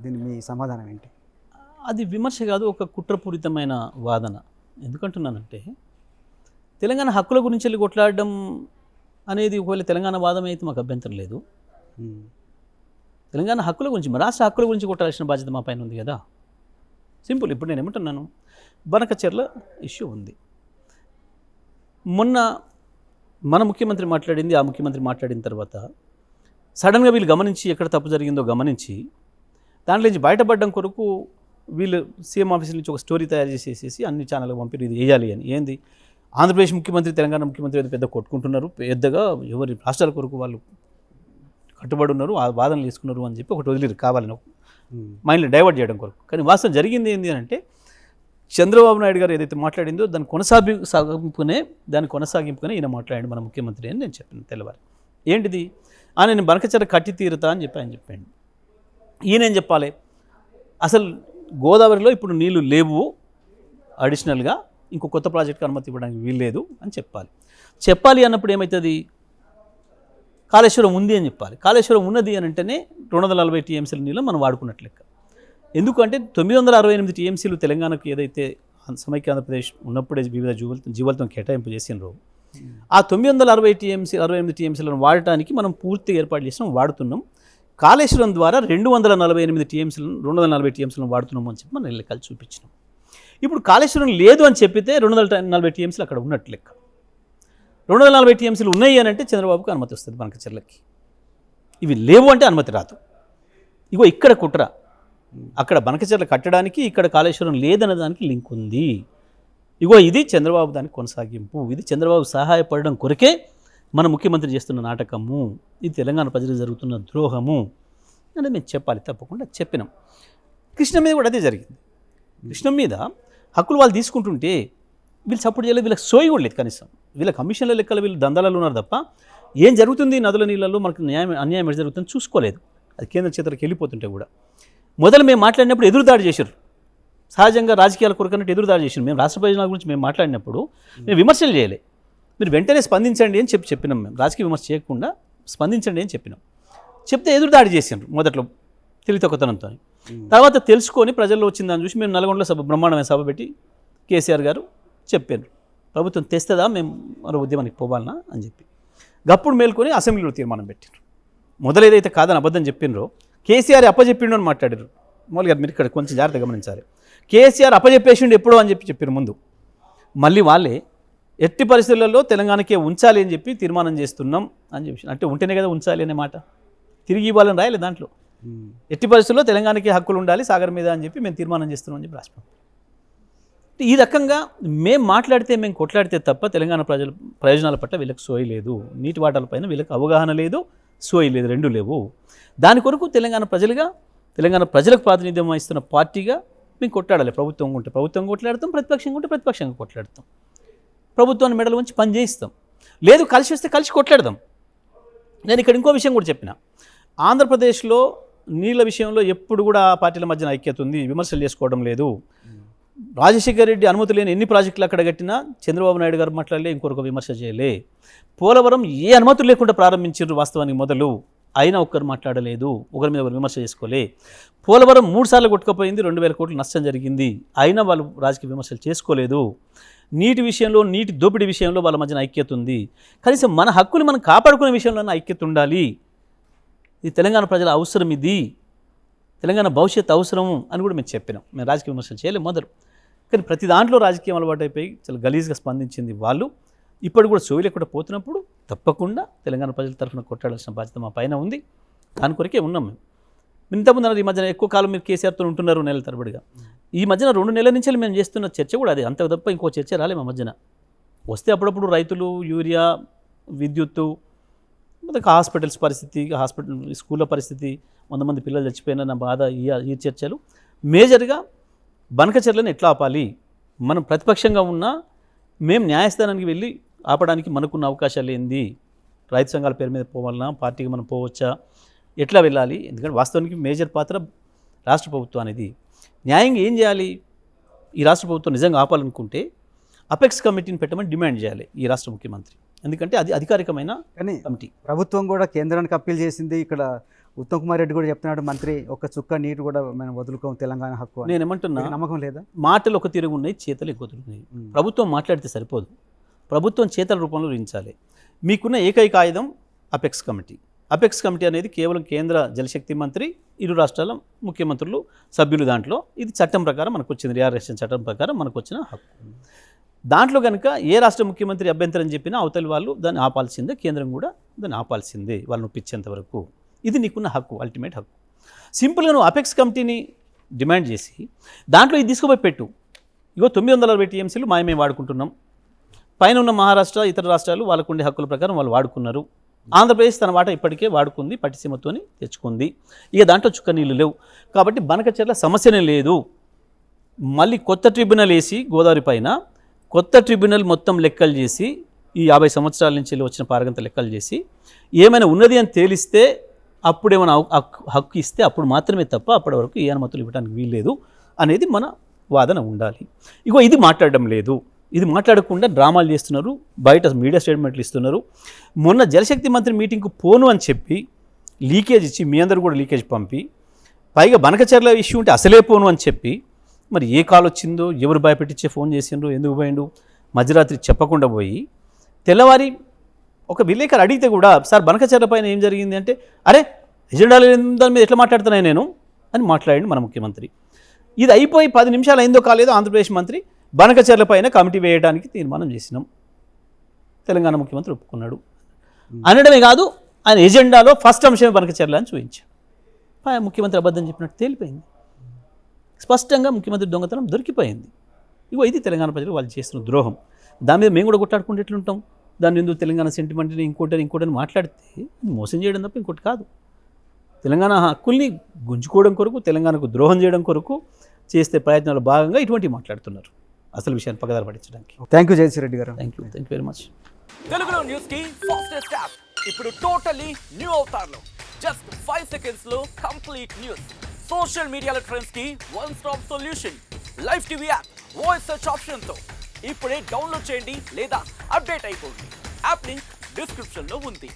దీని మీ సమాధానం ఏంటి? అది విమర్శ కాదు, ఒక కుట్రపూరితమైన వాదన. ఎందుకంటున్నానంటే తెలంగాణ హక్కుల గురించి వెళ్ళి కొట్లాడడం అనేది ఒకవేళ తెలంగాణ వాదం అయితే మాకు అభ్యంతరం లేదు. తెలంగాణ హక్కుల గురించి, మా రాష్ట్ర హక్కుల గురించి కొట్టాల్సిన బాధ్యత మా పైన ఉంది కదా. సింపుల్. ఇప్పుడు నేను ఏమంటున్నాను, బనకచెర్ల ఇష్యూ ఉంది. మొన్న మన ముఖ్యమంత్రి మాట్లాడింది, ఆ ముఖ్యమంత్రి మాట్లాడిన తర్వాత సడన్గా వీళ్ళు గమనించి ఎక్కడ తప్పు జరిగిందో గమనించి దాంట్లో నుంచి బయటపడడం కొరకు వీళ్ళు సీఎం ఆఫీస్ నుంచి ఒక స్టోరీ తయారు చేసేసి అన్ని ఛానళ్ళకు పంపిణీ ఇది వేయాలి అని. ఏంది, ఆంధ్రప్రదేశ్ ముఖ్యమంత్రి తెలంగాణ ముఖ్యమంత్రి పెద్ద కొట్టుకుంటున్నారు, పెద్దగా ఎవరి రాష్ట్రాల కొరకు వాళ్ళు కట్టుబడి ఉన్నారు, ఆ వాదనలు వేసుకున్నారు అని చెప్పి ఒకటి వదిలేరు కావాలని మైండ్లో డైవర్ట్ చేయడం కొరకు. కానీ వాస్తవం జరిగింది ఏంటి అని అంటే చంద్రబాబు నాయుడు గారు ఏదైతే మాట్లాడిందో దాని కొనసాగింపుకునే ఈయన మాట్లాడండి మన ముఖ్యమంత్రి అని నేను చెప్పాను తెల్లవారి. ఏంటిది, నేను బనకచెర్ల కట్టి తీరుతా అని చెప్పి ఆయన చెప్పాడు. ఈయనేం చెప్పాలి, అసలు గోదావరిలో ఇప్పుడు నీళ్లు లేవు, అడిషనల్గా ఇంకో కొత్త ప్రాజెక్టుకి అనుమతి ఇవ్వడానికి వీల్లేదు అని చెప్పాలి అన్నప్పుడు ఏమవుతుంది, కాళేశ్వరం ఉంది అని చెప్పాలి. కాళేశ్వరం ఉన్నది అని అంటేనే 240 టీఎంసీల నీళ్ళు మనం వాడుకున్నట్లు లెక్క. ఎందుకంటే 968 టీఎంసీలు తెలంగాణకు ఏదైతే సమైక్య ఆంధ్రప్రదేశ్ ఉన్నప్పుడే వివిధ జీవులతో కేటాయింపు చేసినారో ఆ 968 టీఎంసీలను వాడటానికి మనం పూర్తిగా ఏర్పాటు చేసినాం, వాడుతున్నాం. కాళేశ్వరం ద్వారా 240 టీఎంసీలను వాడుతున్నాం అని చెప్పి మనం లెక్కలు చూపించినాం. ఇప్పుడు కాళేశ్వరం లేదు అని చెప్పితే 240 టీఎంసీలు అక్కడ ఉన్నట్టు లెక్క. 240 టీఎంసీలు ఉన్నాయి అని అంటే చంద్రబాబుకు అనుమతి వస్తుంది బనకచెర్లకి. ఇవి లేవు అంటే అనుమతి రాదు. ఇగో ఇక్కడ కుట్ర, అక్కడ బనకచెర్ల కట్టడానికి ఇక్కడ కాళేశ్వరం లేదనే దానికి లింక్ ఉంది. ఇగో ఇది చంద్రబాబు దానికి కొనసాగింపు, ఇది చంద్రబాబు సహాయపడడం కొరకే మన ముఖ్యమంత్రి చేస్తున్న నాటకము, ఇది తెలంగాణ ప్రజలకు జరుగుతున్న ద్రోహము అని మేము చెప్పాలి. తప్పకుండా చెప్పినాం. కృష్ణ మీద కూడా అదే జరిగింది. కృష్ణ మీద హక్కులు వాళ్ళు తీసుకుంటుంటే వీళ్ళు సపోర్ట్ చేయలేదు, వీళ్ళకి సోయి కూడా లేదు కనీసం. వీళ్ళ కమిషన్ల లెక్కలు వీళ్ళు దందాలలో ఉన్నారు తప్ప ఏం జరుగుతుంది నదుల నీళ్ళల్లో మనకు అన్యాయం ఎక్కడ జరుగుతుంది చూసుకోలేదు. అది కేంద్ర చేతులకు వెళ్ళిపోతుంటే కూడా మొదలు మేము మాట్లాడినప్పుడు ఎదురుదాడి చేశారు. సహజంగా రాజకీయాల కొరకన్నట్టు ఎదురుదాడి చేశారు. మేము రాష్ట్ర ప్రయోజనాల గురించి మేము మాట్లాడినప్పుడు మేము విమర్శలు చేయలే, మీరు వెంటనే స్పందించండి అని చెప్పినాం. మేము రాజకీయ విమర్శ చేయకుండా స్పందించండి అని చెప్పినాం. చెప్తే ఎదురుదాడి చేశారు మొదట్లో తెలివితక్కువతనంతో. తర్వాత తెలుసుకొని ప్రజల్లో వచ్చిందని చూసి మేము నల్గొండలో బ్రహ్మాండమైన సభ పెట్టి కేసీఆర్ గారు చెప్పారు, ప్రభుత్వం తెస్తుందా మేము మరో ఉద్యమానికి పోవాలన్నా అని చెప్పి. గప్పుడు మేల్కొని అసెంబ్లీలో తీర్మానం పెట్టారు. మొదలు ఏదైతే కాదని అబద్ధం చెప్పినరో కేసీఆర్ అప్పచెప్పిండు అని మాట్లాడారు. మామూలుగా మీరు ఇక్కడ కొంచెం జాగ్రత్తగా గమనించాలి. కేసీఆర్ అప్పచెప్పేసిండు ఎప్పుడో అని చెప్పారు ముందు. మళ్ళీ వాళ్ళే ఎట్టి పరిస్థితులలో తెలంగాణకే ఉంచాలి అని చెప్పి తీర్మానం చేస్తున్నాం అని చెప్పి, అంటే ఉంటేనే కదా ఉంచాలి అనే మాట, తిరిగి ఇవ్వాలని రాయాలి దాంట్లో. ఎట్టి పరిస్థితుల్లో తెలంగాణకి హక్కులు ఉండాలి సాగర్ మీద అని చెప్పి మేము తీర్మానం చేస్తున్నాం అని చెప్పి రాష్ట్రం. ఈ రకంగా మేము మాట్లాడితే మేము కొట్లాడితే తప్ప తెలంగాణ ప్రయోజనాల పట్ల వీళ్ళకి సోయి లేదు, నీటి వాటాలపైన వీళ్ళకి అవగాహన లేదు, సోయి లేదు, రెండు లేవు. దాని కొరకు తెలంగాణ ప్రజలకు ప్రాతినిధ్యం వహిస్తున్న పార్టీగా మేము కొట్లాడాలి. ప్రభుత్వం ఉంటే ప్రభుత్వం కొట్లాడతాం, ప్రతిపక్షంగా ఉంటే ప్రతిపక్షంగా కొట్లాడతాం, ప్రభుత్వాన్ని మెడలు ఉంచి పని చేయిస్తాం. లేదు కలిసి వస్తే కలిసి కొట్లాడదాం. నేను ఇక్కడ ఇంకో విషయం కూడా చెప్పిన, ఆంధ్రప్రదేశ్లో నీళ్ళ విషయంలో ఎప్పుడు కూడా పార్టీల మధ్యన ఐక్యత ఉంది, విమర్శలు చేసుకోవడం లేదు. రాజశేఖర రెడ్డి అనుమతి లేని ఎన్ని ప్రాజెక్టులు అక్కడ కట్టినా చంద్రబాబు నాయుడు గారు మాట్లాడలే, ఇంకొక విమర్శ చేయలే. పోలవరం ఏ అనుమతులు లేకుండా ప్రారంభించారు వాస్తవానికి మొదలు, అయినా ఒక్కరు మాట్లాడలేదు, ఒకరి మీద ఒకరు విమర్శ చేసుకోలే. పోలవరం 3 సార్లు కొట్టుకుపోయింది, 2000 కోట్ల నష్టం జరిగింది, అయినా వాళ్ళు రాజకీయ విమర్శలు చేసుకోలేదు. నీటి విషయంలో, నీటి దోపిడీ విషయంలో వాళ్ళ మధ్యన ఐక్యత ఉంది. కనీసం మన హక్కులు మనం కాపాడుకునే విషయంలోనే ఐక్యత ఉండాలి. ఇది తెలంగాణ ప్రజల అవసరం, ఇది తెలంగాణ భవిష్యత్తు అవసరము అని కూడా మేము చెప్పినాం. మేము రాజకీయ విమర్శలు చేయలేము మొదలు, కానీ ప్రతి దాంట్లో రాజకీయం అలవాటు అయిపోయి చాలా గలీజ్గా స్పందించింది వాళ్ళు. ఇప్పుడు కూడా సోయి లేకుండా పోతున్నప్పుడు తప్పకుండా తెలంగాణ ప్రజల తరఫున కొట్టాడాల్సిన బాధ్యత మా పైన ఉంది. దాని కొరకే ఉన్నాం మేము. ఇంతకుముందు అన్నారు ఈ మధ్యన ఎక్కువ కాలం మీరు కేసీఆర్తో ఉంటున్నారు నెలల తరబడిగా. ఈ మధ్యన 2 నెలల నుంచి మేము చేస్తున్న చర్చ కూడా అదే, అంత తప్ప ఇంకో చర్చ రాలే మా మధ్యన. వస్తే అప్పుడప్పుడు రైతులు, యూరియా, విద్యుత్తు, హాస్పిటల్స్ పరిస్థితి, స్కూళ్ళ పరిస్థితి, 100 మంది పిల్లలు చచ్చిపోయిన నా బాధ, ఈ చర్చలు. మేజర్గా బనకచెర్లను ఎట్లా ఆపాలి, మనం ప్రతిపక్షంగా ఉన్నా మేము న్యాయస్థానానికి వెళ్ళి ఆపడానికి మనకున్న అవకాశాలు ఏంది రైతు సంఘాల పేరు మీద పోవాలన్నా పార్టీకి మనం పోవచ్చా, ఎట్లా వెళ్ళాలి? ఎందుకంటే వాస్తవానికి మేజర్ పాత్ర రాష్ట్ర ప్రభుత్వం అనేది. న్యాయంగా ఏం చేయాలి? ఈ రాష్ట్ర ప్రభుత్వం నిజంగా ఆపాలనుకుంటే అపెక్స్ కమిటీని పెట్టమని డిమాండ్ చేయాలి ఈ రాష్ట్ర ముఖ్యమంత్రి. ఎందుకంటే అది అధికారికమైన కానీ కమిటీ. ప్రభుత్వం కూడా కేంద్రానికి అప్పీల్ చేసింది. ఇక్కడ ఉత్తమ్ కుమార్ రెడ్డి కూడా చెప్తున్నాడు, మంత్రి ఒక చుక్క నీరు కూడా మనం వదులుకోం తెలంగాణ హక్కు అని. నేను ఏమంటున్నా, నమ్మకం లేదా? మాటలు ఒక తిరుగు ఉన్నాయి, చేతలు ఎక్కువ తిరుగున్నాయి. ప్రభుత్వం మాట్లాడితే సరిపోదు, ప్రభుత్వం చేతల రూపంలో రుయించాలి. మీకున్న ఏకైక ఆయుధం అపెక్స్ కమిటీ. అపెక్స్ కమిటీ అనేది కేవలం కేంద్ర జలశక్తి మంత్రి, ఇరు రాష్ట్రాల ముఖ్యమంత్రులు సభ్యులు. దాంట్లో ఇది చట్టం ప్రకారం మనకు వచ్చింది, రియారేషన్ చట్టం ప్రకారం మనకు వచ్చిన హక్కు. దాంట్లో కనుక ఏ రాష్ట్ర ముఖ్యమంత్రి అభ్యంతరం చెప్పినా అవతలి వాళ్ళు దాన్ని ఆపాల్సిందే, కేంద్రం కూడా దాన్ని ఆపాల్సిందే వాళ్ళని ఒప్పించేంత వరకు. ఇది నీకున్న హక్కు, అల్టిమేట్ హక్కు. సింపుల్గా నువ్వు అపెక్స్ కమిటీని డిమాండ్ చేసి దాంట్లో ఇది తీసుకుపోయి పెట్టు. ఇగో 960 టీఎంసీలు మేము వాడుకుంటున్నాం, పైన ఉన్న మహారాష్ట్ర ఇతర రాష్ట్రాలు వాళ్ళకు ఉండే హక్కుల ప్రకారం వాళ్ళు వాడుకున్నారు, ఆంధ్రప్రదేశ్ తన వాటా ఇప్పటికే వాడుకుంది, పట్టిసీమతోని తెచ్చుకుంది, ఇక దాంట్లో చుక్క నీళ్ళు లేవు. కాబట్టి బనకచెర్ల సమస్యనే లేదు. మళ్ళీ కొత్త ట్రిబ్యునల్ వేసి గోదావరి పైన కొత్త ట్రిబ్యునల్ మొత్తం లెక్కలు చేసి ఈ 50 సంవత్సరాల నుంచి వచ్చిన పారగంత లెక్కలు చేసి ఏమైనా ఉన్నది అని తేలిస్తే అప్పుడేమైనా హక్కు ఇస్తే అప్పుడు మాత్రమే తప్ప అప్పటి వరకు ఏ అనుమతులు ఇవ్వడానికి వీల్లేదు అనేది మన వాదన ఉండాలి. ఇగో ఇది మాట్లాడడం లేదు, ఇది మాట్లాడకుండా డ్రామాలు చేస్తున్నారు, బయట మీడియా స్టేట్మెంట్లు ఇస్తున్నారు. మొన్న జలశక్తి మంత్రి మీటింగ్కు పోను అని చెప్పి లీకేజ్ ఇచ్చి మీ అందరూ కూడా లీకేజ్ పంపి పైగా బనకచెర్ల ఇష్యూ ఉంటే అసలే పోను అని చెప్పి మరి ఏ కాల్ వచ్చిందో, ఎవరు భయపెట్టించే ఫోన్ చేసిండ్రో, ఎందుకు పోయిండు, మధ్యరాత్రి చెప్పకుండా పోయి తెల్లవారి ఒక విలేకరు అడిగితే కూడా సార్ బనకచెర్ల పైన ఏం జరిగింది అంటే అరే ఎజెండాలు దాని మీద ఎట్లా మాట్లాడుతున్నాయి నేను అని మాట్లాడండి మన ముఖ్యమంత్రి. ఇది అయిపోయి 10 నిమిషాలు అయిందో కాలేదో ఆంధ్రప్రదేశ్ మంత్రి బనకచెర్ల పైన కమిటీ వేయడానికి తీర్మానం చేసినాం, తెలంగాణ ముఖ్యమంత్రి ఒప్పుకున్నాడు అనడమే కాదు ఆయన ఎజెండాలో ఫస్ట్ అంశమే బనకచెర్ల అని చూపించాడు. ముఖ్యమంత్రి అబద్ధం చెప్పినట్టు తేలిపోయింది, స్పష్టంగా ముఖ్యమంత్రి దొంగతనం దొరికిపోయింది. ఇగో ఇది తెలంగాణ ప్రజలు వాళ్ళు చేస్తున్న ద్రోహం. దాని మీద మేము కూడా కొట్లాడుకుంటే ఎట్లుంటాం? దాని ఎందుకు తెలంగాణ సెంటిమెంట్ని ఇంకోటని మాట్లాడితే మోసం చేయడం తప్ప ఇంకోటి కాదు. తెలంగాణ హక్కుల్ని గుంజుకోవడం కొరకు, తెలంగాణకు ద్రోహం చేయడం కొరకు చేసే ప్రయత్నాలు భాగంగా ఇటువంటివి మాట్లాడుతున్నారు, అసలు విషయాన్ని పక్కదారి పట్టించడానికి. థ్యాంక్ యూ జయశ్రీ రెడ్డి గారు. Thank you very much. తెలుగులో న్యూస్ కి ఫాస్టెస్ట్ యాప్ ఇప్పుడు టోటలీ న్యూ అవతార్లో జస్ట్ 5 seconds లో కంప్లీట్ న్యూస్. సోషల్ మీడియాలో ట్రెండ్స్ కి one stop solution. Live TV app voice search option తో ఇప్పుడే డౌన్లోడ్ చేయండి లేదా అప్డేట్ అయిపోండి. యాప్ లింక్ డిస్క్రిప్షన్ లో ఉంది.